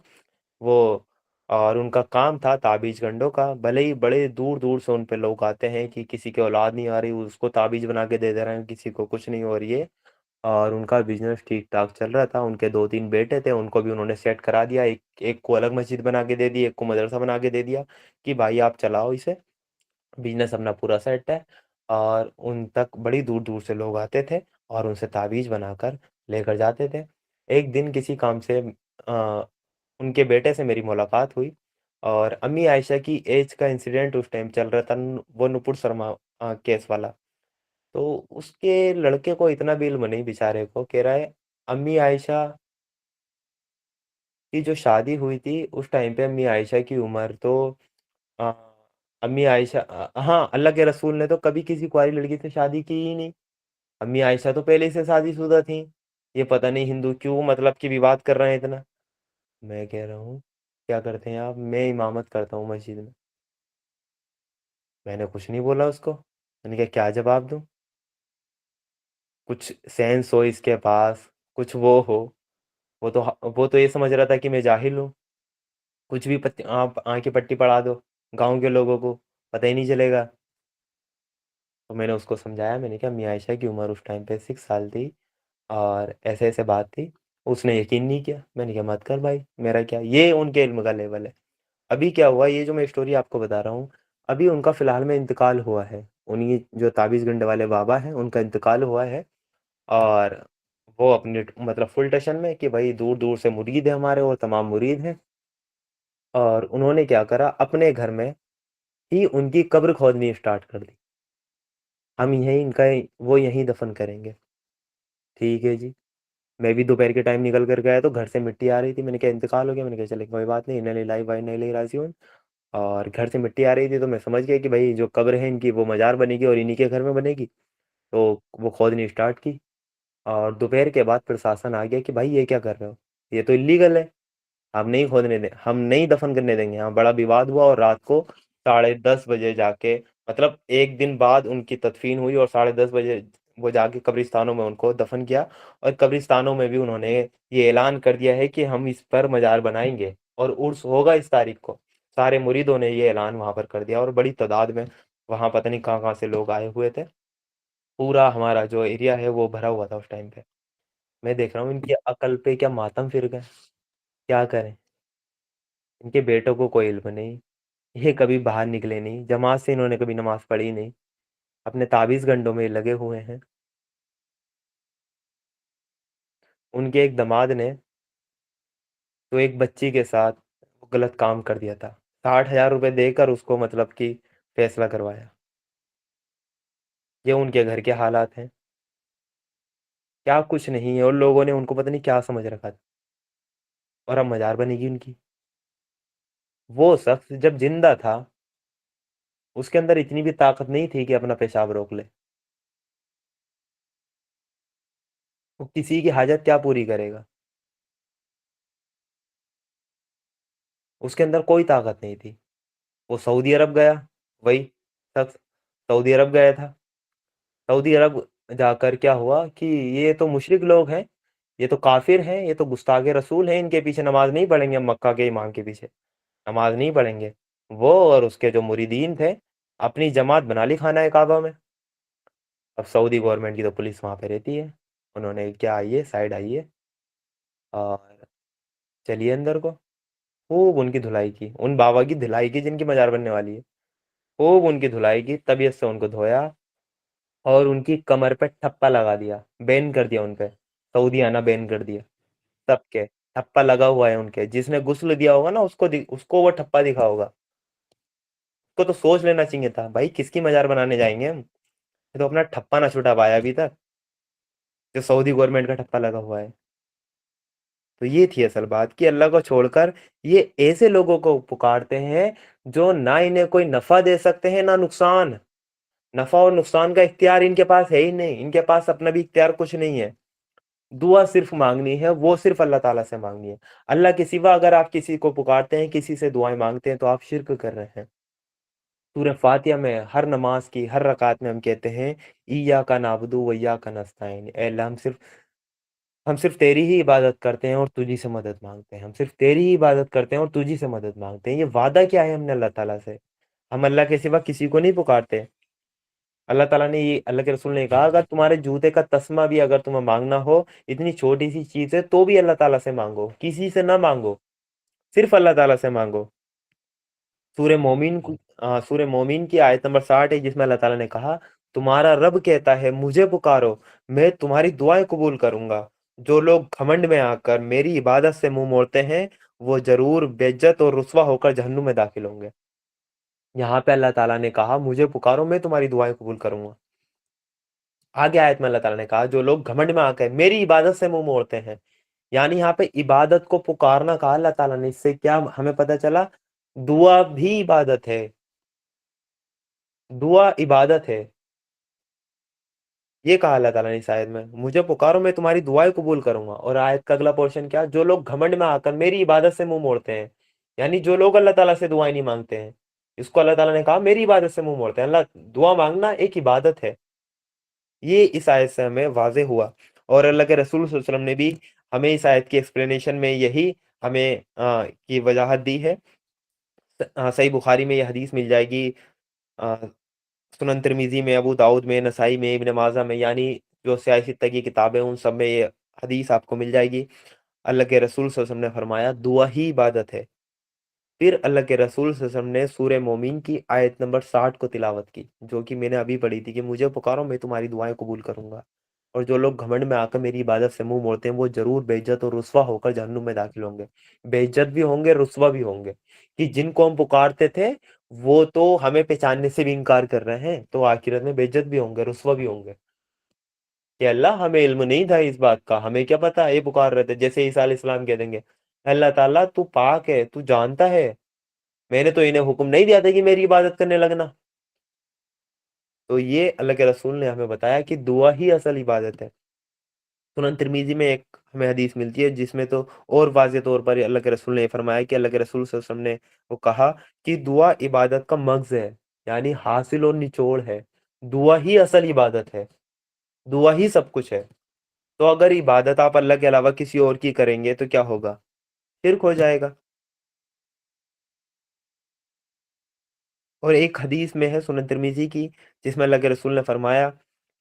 वो اور ان کا کام تھا تعبیز گنڈوں کا، بھلے ہی بڑے دور دور سے ان پہ لوگ آتے ہیں کہ کسی کی اولاد نہیں آ رہی اس کو تعبیز بنا کے دے رہے ہیں، کسی کو کچھ نہیں ہو رہی ہے، اور ان کا بزنس ٹھیک ٹھاک چل رہا تھا۔ ان کے 2 3 بیٹے تھے، ان کو بھی انہوں نے سیٹ کرا دیا، ایک کو الگ مسجد بنا کے دے دی، ایک کو مدرسہ بنا کے دے دیا کہ بھائی آپ چلاؤ اسے، بزنس اپنا پورا سیٹ ہے۔ اور ان تک بڑی دور دور سے لوگ آتے تھے اور ان سے تعویذ بنا کر لے کر جاتے تھے۔ ایک دن کسی کام سے ان کے بیٹے سے میری ملاقات ہوئی، اور امی عائشہ کی ایج کا انسیڈنٹ اس ٹائم چل رہا تھا، وہ نپور شرما کیس والا۔ تو اس کے لڑکے کو اتنا بھی علم نہیں، بیچارے کو، کہہ رہا ہے امی عائشہ کی جو شادی ہوئی تھی اس ٹائم پہ امی عائشہ کی عمر تو آ، امی عائشہ ہاں، اللہ کے رسول نے تو کبھی کسی کنواری لڑکی سے شادی کی ہی نہیں، امی عائشہ تو پہلے سے شادی شدہ تھیں، یہ پتہ نہیں ہندو کیوں مطلب کی بھی بات کر رہے ہیں اتنا۔ میں کہہ رہا ہوں کیا کرتے ہیں آپ؟ میں امامت کرتا ہوں مسجد میں۔ میں نے کچھ نہیں بولا اس کو، میں نے کہا کیا جواب دوں، کچھ سینس ہو اس کے پاس، کچھ وہ ہو۔ وہ تو یہ سمجھ رہا تھا کہ میں جاہل ہوں، کچھ بھی آپ آنکھ کی پٹی پڑھا دو گاؤں کے لوگوں کو پتہ ہی نہیں چلے گا۔ تو میں نے اس کو سمجھایا، میں نے کہا امی عائشہ کی عمر اس ٹائم پہ 6 سال تھی اور ایسے ایسے بات تھی، اس نے یقین نہیں کیا۔ میں نے کہا مت کر بھائی، میرا کیا، یہ ان کے علم کا لیول ہے۔ ابھی کیا ہوا، یہ جو میں اسٹوری آپ کو بتا رہا ہوں، ابھی ان کا فی الحال میں انتقال ہوا ہے، انہی جو تعویذ گنڈے والے بابا ہیں ان کا انتقال ہوا ہے، اور وہ اپنے مطلب فل ٹیشن میں کہ بھائی دور دور سے مرید ہیں ہمارے اور تمام مرید ہیں، اور انہوں نے کیا کرا، اپنے گھر میں ہی ان کی قبر کھودنی اسٹارٹ کر دی، ہم یہیں ان کا وہ یہیں دفن کریں گے۔ ٹھیک ہے جی، میں بھی دوپہر کے ٹائم نکل کر گیا تو گھر سے مٹی آ رہی تھی، میں نے کہا انتقال ہو گیا، میں نے کہا چلے کوئی بات نہیں، انا للہ و انا الیہ راجعون، اور گھر سے مٹی آ رہی تھی تو میں سمجھ گیا کہ بھائی جو قبر ہے ان کی وہ مزار بنے گی اور انہی کے گھر میں بنے گی، تو وہ کھودنی اسٹارٹ کی۔ اور دوپہر کے بعد پرشاسن آ گیا کہ بھائی یہ کیا کر رہے ہو، یہ تو انلیگل ہے، ہم نہیں کھودنے دیں، ہم نہیں دفن کرنے دیں گے۔ یہاں بڑا وواد ہوا اور رات کو 10:30 بجے جا کے، مطلب ایک دن بعد ان کی تدفین ہوئی اور 10:30 بجے وہ جا کے قبرستانوں میں ان کو دفن کیا، اور قبرستانوں میں بھی انہوں نے یہ اعلان کر دیا ہے کہ ہم اس پر مزار بنائیں گے اور عرس ہوگا اس تاریخ کو۔ سارے مریدوں نے یہ اعلان وہاں پر کر دیا اور بڑی تعداد میں وہاں پتہ نہیں کہاں کہاں سے لوگ آئے ہوئے تھے، پورا ہمارا جو ایریا ہے وہ بھرا ہوا تھا اس ٹائم پہ۔ میں دیکھ رہا ہوں ان کی عقل پہ کیا ماتم پھر گئے، کیا کریں، ان کے بیٹوں کو کوئی علم نہیں، یہ کبھی باہر نکلے نہیں، جماعت سے انہوں نے کبھی نماز پڑھی نہیں، اپنے تعویذ گنڈوں میں لگے ہوئے ہیں۔ ان کے ایک دماد نے تو ایک بچی کے ساتھ غلط کام کر دیا تھا، 60,000 روپے دے کر اس کو مطلب کہ فیصلہ کروایا۔ یہ ان کے گھر کے حالات ہیں، کیا کچھ نہیں ہے، اور لوگوں نے ان کو پتہ نہیں کیا سمجھ رکھا تھا، اور اب مزار بنے گی ان کی۔ وہ شخص جب زندہ تھا اس کے اندر اتنی بھی طاقت نہیں تھی کہ اپنا پیشاب روک لے، وہ کسی کی حاجت کیا پوری کرے گا، اس کے اندر کوئی طاقت نہیں تھی۔ وہ سعودی عرب گیا، وہی شخص سعودی عرب گیا تھا، سعودی عرب جا کر کیا ہوا کہ یہ تو مشرک لوگ ہیں، یہ تو کافر ہیں، یہ تو گستاخ رسول ہیں، ان کے پیچھے نماز نہیں پڑھیں گے، ہم مکہ کے امام کے پیچھے نماز نہیں پڑھیں گے۔ وہ اور اس کے جو مریدین تھے اپنی جماعت بنا لی خانہ کعبہ میں۔ اب سعودی گورنمنٹ کی تو پولیس وہاں پہ رہتی ہے، انہوں نے کیا، آئیے سائڈ آئیے اور چلیے اندر کو، خوب ان کی دھلائی کی، ان بابا کی دھلائی کی جن کی مزار بننے والی ہے، خوب ان کی دھلائی کی، طبیعت سے ان کو دھویا اور ان کی کمر پہ ٹھپا لگا دیا، بین کر دیا ان پہ، سعودی آنا بین کر دیا سب کے، ٹھپا لگا ہوا ہے ان کے، جس نے غسل دیا ہوگا نا اس کو وہ ٹھپا دکھا ہوگا، اس کو تو سوچ لینا چاہیے تھا بھائی کس کی مزار بنانے جائیں گے ہم، یہ تو اپنا ٹھپا نہ چھٹا پایا ابھی تک، جو سعودی گورنمنٹ کا ٹھپا لگا ہوا ہے۔ تو یہ تھی اصل بات کہ اللہ کو چھوڑ کر یہ ایسے لوگوں کو پکارتے ہیں جو نہ انہیں کوئی نفع دے سکتے ہیں نہ نقصان، نفع اور نقصان کا اختیار ان کے پاس ہے ہی نہیں، ان کے پاس اپنا بھی اختیار کچھ نہیں ہے، دعا صرف مانگنی ہے، وہ صرف اللہ تعالیٰ سے مانگنی ہے۔ اللہ کے سوا اگر آپ کسی کو پکارتے ہیں، کسی سے دعائیں مانگتے ہیں تو آپ شرک کر رہے ہیں۔ سورہ فاتحہ میں ہر نماز کی ہر رکعت میں ہم کہتے ہیں ایاک نعبد و ایاک نستعین، اے اللہ ہم صرف ہم صرف تیری ہی عبادت کرتے ہیں اور تجھی سے مدد مانگتے ہیں، ہم صرف تیری ہی عبادت کرتے ہیں اور تجھی سے مدد مانگتے ہیں۔ یہ وعدہ کیا ہے ہم نے اللہ تعالیٰ سے؟ ہم اللہ کے سوا کسی کو نہیں پکارتے۔ اللہ تعالیٰ نے یہ، اللہ کے رسول نے کہا اگر تمہارے جوتے کا تسمہ بھی اگر تمہیں مانگنا ہو، اتنی چھوٹی سی چیز ہے، تو بھی اللہ تعالیٰ سے مانگو، کسی سے نہ مانگو، صرف اللہ تعالیٰ سے مانگو۔ سورہ مومن سورہ مومن کی آیت نمبر 60 ہے، جس میں اللہ تعالیٰ نے کہا تمہارا رب کہتا ہے مجھے پکارو، میں تمہاری دعائیں قبول کروں گا۔ جو لوگ گھمنڈ میں آ کر میری عبادت سے منہ موڑتے ہیں وہ ضرور بے عزت اور رسوا ہو کر جہنم میں داخل ہوں گے۔ یہاں پہ اللہ تعالیٰ نے کہا مجھے پکارو، میں تمہاری دعائیں قبول کروں گا۔ آگے آیت میں اللہ تعالیٰ نے کہا جو لوگ گھمنڈ میں آ کر میری عبادت سے منہ موڑتے ہیں، یعنی یہاں پہ عبادت کو پکارنا کہا اللہ تعالیٰ نے۔ اس سے کیا ہمیں پتہ چلا؟ دعا بھی عبادت ہے، دعا عبادت ہے۔ یہ کہا اللہ تعالیٰ نے اس آیت میں، مجھے پکارو میں تمہاری دعائیں قبول کروں گا۔ اور آیت کا اگلا پورشن کیا؟ جو لوگ گھمنڈ میں آ کر میری عبادت سے منہ موڑتے ہیں، یعنی جو لوگ اللہ تعالیٰ سے دعائیں نہیں مانگتے ہیں، اس کو اللہ تعالیٰ نے کہا میری عبادت سے منہ موڑتے ہیں۔ اللہ، دعا مانگنا ایک عبادت ہے، یہ اس آیت سے ہمیں واضح ہوا۔ اور اللہ کے رسول صلی اللہ علیہ وسلم نے بھی ہمیں اس آیت کی ایکسپلینیشن میں یہی ہمیں کی وضاحت دی ہے۔ صحیح بخاری میں یہ حدیث مل جائے گی، سنن ترمیزی میں، ابو داؤد میں، نسائی میں، ابن ماجہ میں، یعنی جو سیاہ ستہ کی کتابیں ان سب میں یہ حدیث آپ کو مل جائے گی۔ اللہ کے رسول صلی اللہ علیہ وسلم نے فرمایا دعا ہی عبادت ہے۔ پھر اللہ کے رسول صلی اللہ علیہ وسلم نے سورہ مومن کی آیت نمبر 60 کو تلاوت کی، جو کہ میں نے ابھی پڑھی تھی کہ مجھے پکارو میں تمہاری دعائیں قبول کروں گا، اور جو لوگ گھمنڈ میں آ کر میری عبادت سے منہ موڑتے ہیں وہ ضرور بے عزت اور رسوا ہو کر جہنم میں داخل ہوں گے۔ بے عزت بھی ہوں گے، رسوا بھی ہوں گے، کہ جن کو ہم پکارتے تھے وہ تو ہمیں پہچاننے سے بھی انکار کر رہے ہیں، تو آخرت میں بے عزت بھی ہوں گے، رسوا بھی ہوں گے کہ اللہ ہمیں علم نہیں تھا اس بات کا، ہمیں کیا پتا یہ پکار رہے تھے۔ جیسے عیسیٰ علیہ السلام کہہ دیں گے اللہ تعالیٰ تو پاک ہے، تو جانتا ہے، میں نے تو انہیں حکم نہیں دیا تھا کہ میری عبادت کرنے لگنا۔ تو یہ اللہ کے رسول نے ہمیں بتایا کہ دعا ہی اصل عبادت ہے۔ سنن ترمیزی میں ایک ہمیں حدیث ملتی ہے جس میں تو اور واضح طور پر اللہ کے رسول نے یہ فرمایا کہ اللہ کے رسول صلی اللہ علیہ وسلم نے وہ کہا کہ دعا عبادت کا مغز ہے، یعنی حاصل اور نچوڑ ہے، دعا ہی اصل عبادت ہے، دعا ہی سب کچھ ہے۔ تو اگر عبادت آپ اللہ کے علاوہ کسی اور کی کریں گے تو کیا ہوگا؟ شرک ہو جائے گا۔ اور ایک حدیث میں ہے سنن ترمیزی کی، جس میں اللہ کے رسول نے فرمایا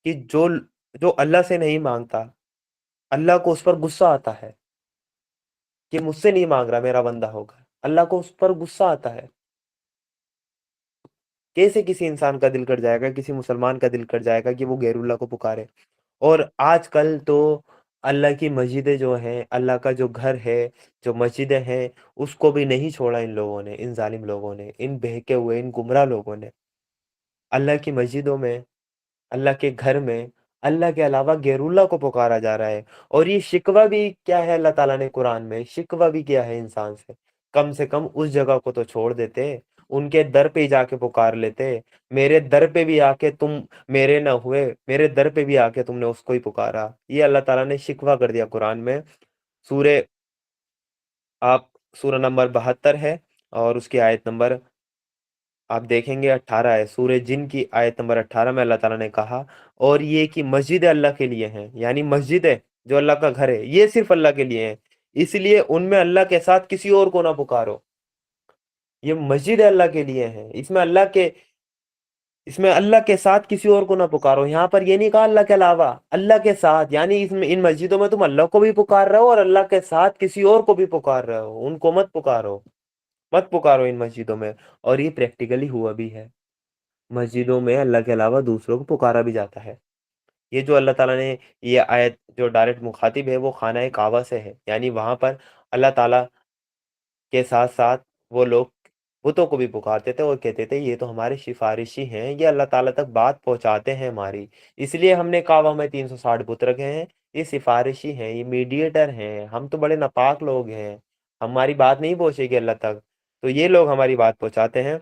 کہ جو اللہ سے نہیں مانگتا، اللہ کو اس پر غصہ آتا ہے کہ مجھ سے نہیں مانگ رہا، میرا بندہ ہوگا، اللہ کو اس پر غصہ آتا ہے۔ کیسے کسی انسان کا دل کٹ جائے گا، کسی مسلمان کا دل کٹ جائے گا کہ وہ غیر اللہ کو پکارے؟ اور آج کل تو اللہ کی مسجدیں جو ہیں، اللہ کا جو گھر ہے، جو مسجدیں ہیں، اس کو بھی نہیں چھوڑا ان لوگوں نے، ان ظالم لوگوں نے، ان بہکے ہوئے، ان گمراہ لوگوں نے۔ اللہ کی مسجدوں میں، اللہ کے گھر میں اللہ کے علاوہ غیر اللہ کو پکارا جا رہا ہے۔ اور یہ شکوہ بھی کیا ہے، اللہ تعالیٰ نے قرآن میں شکوہ بھی کیا ہے انسان سے کم اس جگہ کو تو چھوڑ دیتے، ان کے در پہ جا کے پکار لیتے۔ میرے در پہ بھی آ کے تم میرے نہ ہوئے، میرے در پہ بھی آ کے تم نے اس کو ہی پکارا۔ یہ اللہ تعالیٰ نے شکوہ کر دیا قرآن میں۔ سورہ آپ سورہ نمبر 72 ہے، اور اس کی آیت نمبر آپ دیکھیں گے 18 ہے، سورہ جن کی آیت نمبر 18 میں اللہ تعالیٰ نے کہا اور یہ کہ مسجد اللہ کے لیے ہیں، یعنی مسجد ہے جو اللہ کا گھر ہے یہ صرف اللہ کے لیے ہیں، اس لیے ان میں اللہ کے ساتھ کسی اور کو نہ پکارو۔ یہ مسجد اللہ کے لیے ہے، اس میں اللہ کے ساتھ کسی اور کو نہ پکارو۔ یہاں پر یہ نہیں کہا اللہ کے علاوہ، اللہ کے ساتھ، یعنی ان مسجدوں میں تم اللہ کو بھی پکار رہے ہو اور اللہ کے ساتھ کسی اور کو بھی پکار رہے ہو، ان کو مت پکارو، مت پکارو ان مسجدوں میں۔ اور یہ پریکٹیکلی ہوا بھی ہے، مسجدوں میں اللہ کے علاوہ دوسروں کو پکارا بھی جاتا ہے۔ یہ جو اللہ تعالیٰ نے یہ آیت جو ڈائریکٹ مخاطب ہے وہ خانہ کعبہ سے ہے، یعنی وہاں پر اللہ تعالیٰ کے ساتھ ساتھ وہ لوگ بتوں کو بھی پکارتے تھے اور کہتے تھے یہ تو ہمارے سفارشی ہیں، یہ اللہ تعالیٰ تک بات پہنچاتے ہیں ہماری، اس لیے ہم نے کعبہ میں 360 بت رکھے ہیں، یہ سفارشی ہیں، یہ میڈیٹر ہیں، ہم تو بڑے ناپاک لوگ ہیں، ہماری بات نہیں پہنچے گی اللہ تک، تو یہ لوگ ہماری بات پہنچاتے ہیں۔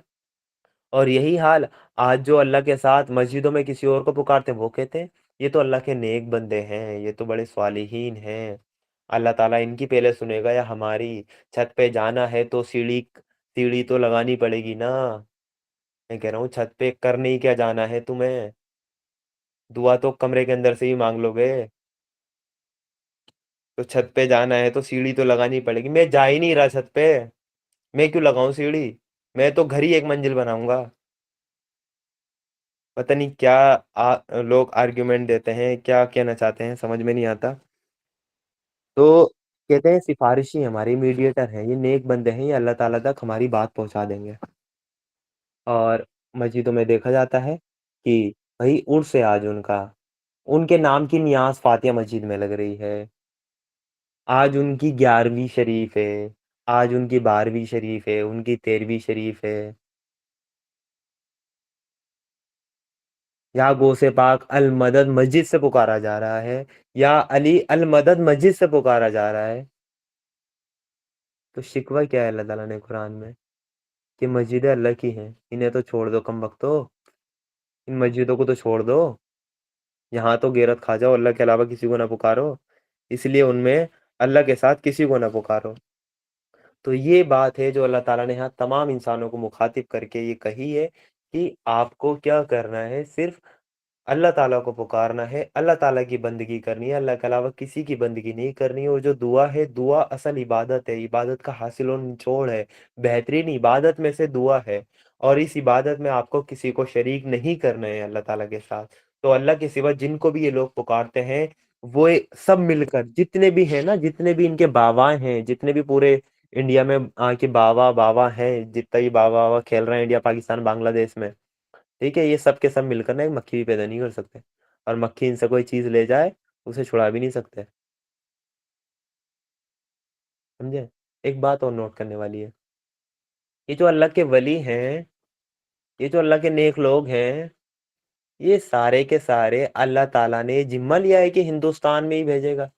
اور یہی حال آج جو اللہ کے ساتھ مسجدوں میں کسی اور کو پکارتے ہیں وہ کہتے ہیں یہ تو اللہ کے نیک بندے ہیں، یہ تو بڑے صالحین ہیں، اللہ تعالیٰ ان کی پہلے سنے گا یا ہماری؟ چھت پہ جانا ہے تو سیڑھی تو لگانی پڑے گی نا، میں کہہ رہا ہوں چھت پہ کرنے ہی کیا جانا ہے تمہیں، دعا تو کمرے کے اندر سے ہی مانگ لو گے۔ तो छत पे जाना है तो सीढ़ी तो लगानी पड़ेगी। मैं जा ही नहीं रहा छत पे, मैं क्यों लगाऊं सीढ़ी? मैं तो घर ही एक मंजिल बनाऊंगा। पता नहीं क्या लोग आर्ग्यूमेंट देते हैं, क्या कहना चाहते हैं, समझ में नहीं आता। तो कहते हैं सिफारिशी हमारे मीडिएटर हैं, ये नेक बंदे हैं, ये अल्लाह ताला तक हमारी बात पहुंचा देंगे। और मस्जिदों में देखा जाता है कि भाई उर्स है आज उनका, उनके नाम की नियाज फातिहा मस्जिद में लग रही है। आज उनकी 11वीं शरीफ है, आज उनकी 12वीं शरीफ है, उनकी 13वीं शरीफ है। या गौसे पाक अल मदद मस्जिद से पुकारा जा रहा है, या अली अल मदद मस्जिद से पुकारा जा रहा है। तो शिकवा क्या है अल्लाह ताला ने कुरान में कि मस्जिदें अल्लाह की हैं, इन्हें तो छोड़ दो कम वक्तो, इन मस्जिदों को तो छोड़ दो। यहाँ तो गैरत खा जाओ, अल्लाह के अलावा किसी को ना पुकारो, इसलिए उनमें अल्लाह के साथ किसी को ना पुकारो। तो ये बात है जो अल्लाह ताला ने यहाँ तमाम इंसानों को मुखातिब करके ये कही है कि आपको क्या करना है, सिर्फ अल्लाह ताला को पुकारना है, अल्लाह ताला की बंदगी करनी है, अल्लाह के अलावा किसी की बंदगी नहीं करनी है। और जो दुआ है, दुआ असल इबादत है, इबादत का हासिल और निचोड़ है, बेहतरीन इबादत में से दुआ है। और इस इबादत में आपको किसी को शरीक नहीं करना है अल्लाह ताला के साथ। तो अल्लाह के सिवा जिनको भी ये लोग पुकारते हैं, वो सब मिलकर जितने भी हैं ना, जितने भी इनके बाबा हैं, जितने भी पूरे इंडिया में के बाबा बाबा हैं, जितना भी बाबा बाबा खेल रहे हैं इंडिया पाकिस्तान बांग्लादेश में, ठीक है, ये सब के सब मिलकर ना एक मक्खी भी पैदा नहीं कर सकते। और मक्खी इनसे कोई चीज ले जाए, उसे छुड़ा भी नहीं सकते। समझे? एक बात और नोट करने वाली है, ये जो अल्लाह के वली हैं, ये जो अल्लाह के नेक लोग हैं, ये सारे के सारे अल्लाह ताला ने जिम्मा लिया है कि हिंदुस्तान में ही भेजेगा।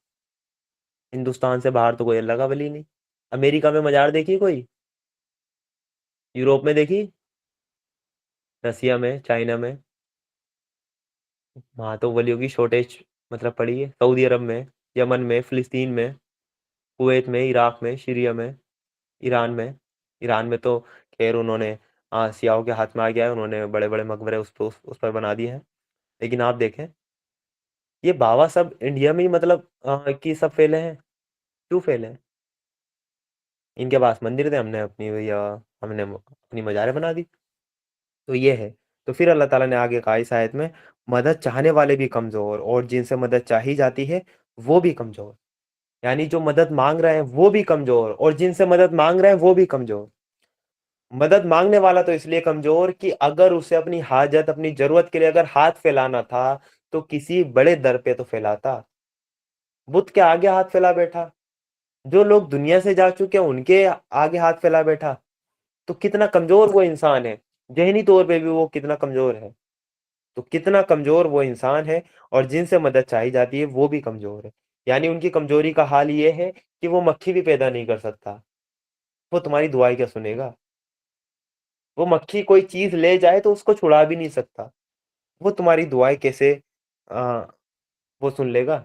हिंदुस्तान से बाहर तो कोई अल्लाह का वली नहीं। अमेरिका में मजार देखी कोई? यूरोप में देखी? रसिया में, चाइना में? वहां तो वलियों की शॉर्टेज मतलब पड़ी है। सऊदी अरब में, यमन में, फिलिस्तीन में, कुवैत में, इराक में, सीरिया में, ईरान में। ईरान में तो खैर उन्होंने सियाओं के हाथ में आ गया है, उन्होंने बड़े बड़े मकबरे उस पर बना दिए हैं। लेकिन आप देखें, ये बाबा सब इंडिया में ही मतलब कि सब फैले हैं। क्यों फैले हैं? इनके पास मंदिर थे, हमने अपनी मज़ारें बना दी। तो ये है। तो फिर अल्लाह ताला ने आगे कहा इस आयत में, मदद चाहने वाले भी कमज़ोर और जिनसे मदद चाही जाती है वो भी कमज़ोर। यानी जो मदद मांग रहे हैं वो भी कमज़ोर, और जिनसे मदद मांग रहे हैं वो भी कमज़ोर। मदद मांगने वाला तो इसलिए कमजोर कि अगर उसे अपनी हाजत, अपनी जरूरत के लिए अगर हाथ फैलाना था, तो किसी बड़े दर पे तो फैलाता। बुत के आगे हाथ फैला बैठा। जो लोग दुनिया से जा चुके हैं उनके आगे हाथ फैला बैठा। तो कितना कमजोर वो इंसान है, जहनी तौर पे भी वो कितना कमजोर है। तो कितना कमजोर वो इंसान है, और जिनसे मदद चाही जाती है वो भी कमजोर है। यानी उनकी कमजोरी का हाल ये है कि वो मक्खी भी पैदा नहीं कर सकता। वो तुम्हारी दुआएं क्या सुनेगा? वो मक्खी कोई चीज ले जाए तो उसको छुड़ा भी नहीं सकता। वो तुम्हारी दुआएं कैसे आ, वो सुन लेगा?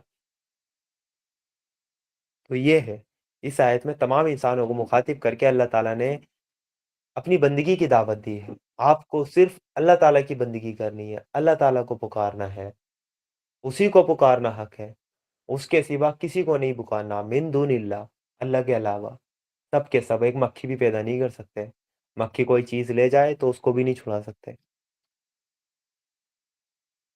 तो ये है, इस आयत में तमाम इंसानों को मुखातिब करके अल्लाह ताला ने अपनी बंदगी की दावत दी है। आपको सिर्फ अल्लाह ताला की बंदगी करनी है, अल्लाह ताला को पुकारना है, उसी को पुकारना हक है। उसके सिवा किसी को नहीं पुकारना, मिन दूनिल्लाह, अल्लाह के अलावा। सब के सब एक मक्खी भी पैदा नहीं कर सकते। मक्खी कोई चीज ले जाए तो उसको भी नहीं छुड़ा सकते।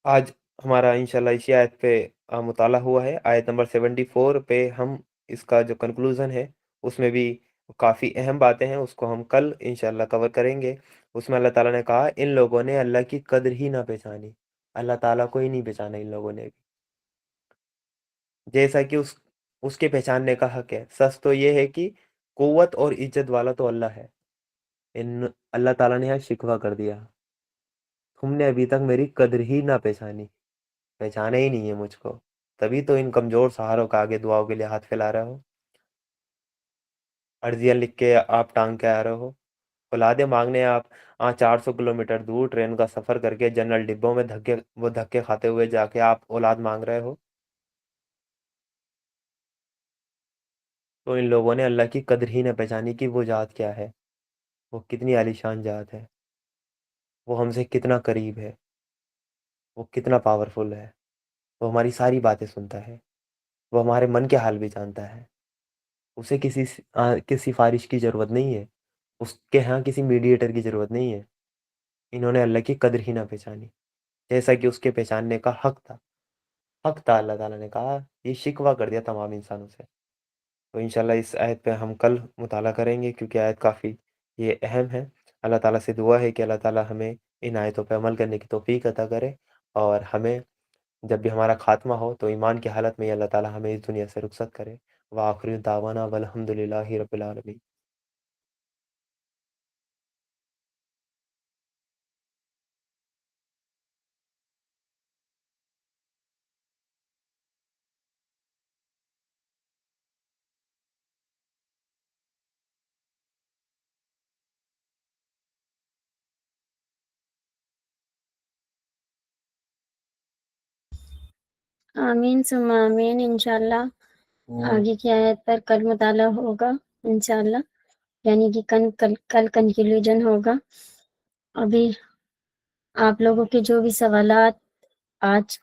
आज हमारा इंशाल्लाह इसी आयत पे मुताला हुआ है। आयत नंबर 74 पे हम इसका जो कंक्लूजन है, उसमें भी काफ़ी अहम बातें हैं, उसको हम कल इंशाल्लाह कवर करेंगे। उसमें अल्लाह ताला ने कहा इन लोगों ने अल्लाह की कदर ही ना पहचानी। अल्लाह ताला को ही नहीं पहचाना इन लोगों ने भी। जैसा कि उसके पहचानने का हक है। सच तो ये है कि कुव्वत और इज्जत वाला तो अल्लाह है। इन अल्लाह ताला ने यहाँ शिकवा कर दिया, तुमने अभी तक मेरी कदर ही ना पहचानी, पहचाना ही नहीं है मुझको। तभी तो इन कमजोर सहारों का आगे दुआओं के लिए हाथ फैला रहे हो, अर्जियां लिख के आप टांग के आ रहे हो, औलादे मांगने आप 400 किलोमीटर दूर ट्रेन का सफर करके जनरल डिब्बों में धक्के खाते हुए जाके आप औलाद मांग रहे हो। तो इन लोगों ने अल्लाह की कदर ही न पहचानी कि वो जात क्या है, वो कितनी आलीशान जात है, वो हमसे कितना करीब है, वो कितना पावरफुल है, वो हमारी सारी बातें सुनता है। وہ ہمارے من کے حال بھی جانتا ہے. اسے کسی سفارش کی ضرورت نہیں ہے. اس کے ہاں کسی میڈیٹر کی ضرورت نہیں ہے. انہوں نے اللہ کی قدر ہی نہ پہچانی جیسا کہ اس کے پہچاننے کا حق تھا. حق تھا. اللہ تعالیٰ نے کہا یہ شکوہ کر دیا تمام انسانوں سے. تو انشاءاللہ اس آیت پہ ہم کل مطالعہ کریں گے کیونکہ آیت کافی یہ اہم ہے. اللہ تعالیٰ سے دعا ہے کہ اللہ تعالیٰ ہمیں ان آیتوں پہ عمل کرنے کی توفیق عطا کرے اور ہمیں جب بھی ہمارا خاتمہ ہو تو ایمان کی حالت میں اللہ تعالیٰ ہمیں اس دنیا سے رخصت کرے. وآخر دعوانا والحمد للہ رب العالمین. آمین ثم آمین. انشاءاللہ آگے کی آیت پر کل مطالعہ ہوگا انشاءاللہ، یعنی کہ کل کنکلوژن ہوگا. ابھی آپ لوگوں کے جو بھی سوالات آج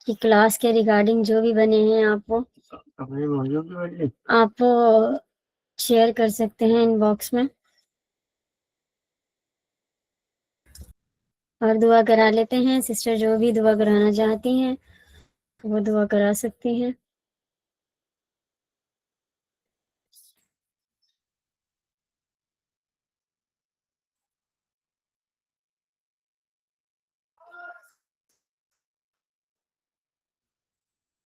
کی کلاس کے ریگارڈنگ جو بھی بنے ہیں آپ وہ شیئر کر سکتے ہیں ان باکس میں، اور دعا کرا لیتے ہیں. سسٹر جو بھی دعا کرانا چاہتی ہیں وہ دعا کرا سکتی ہیں.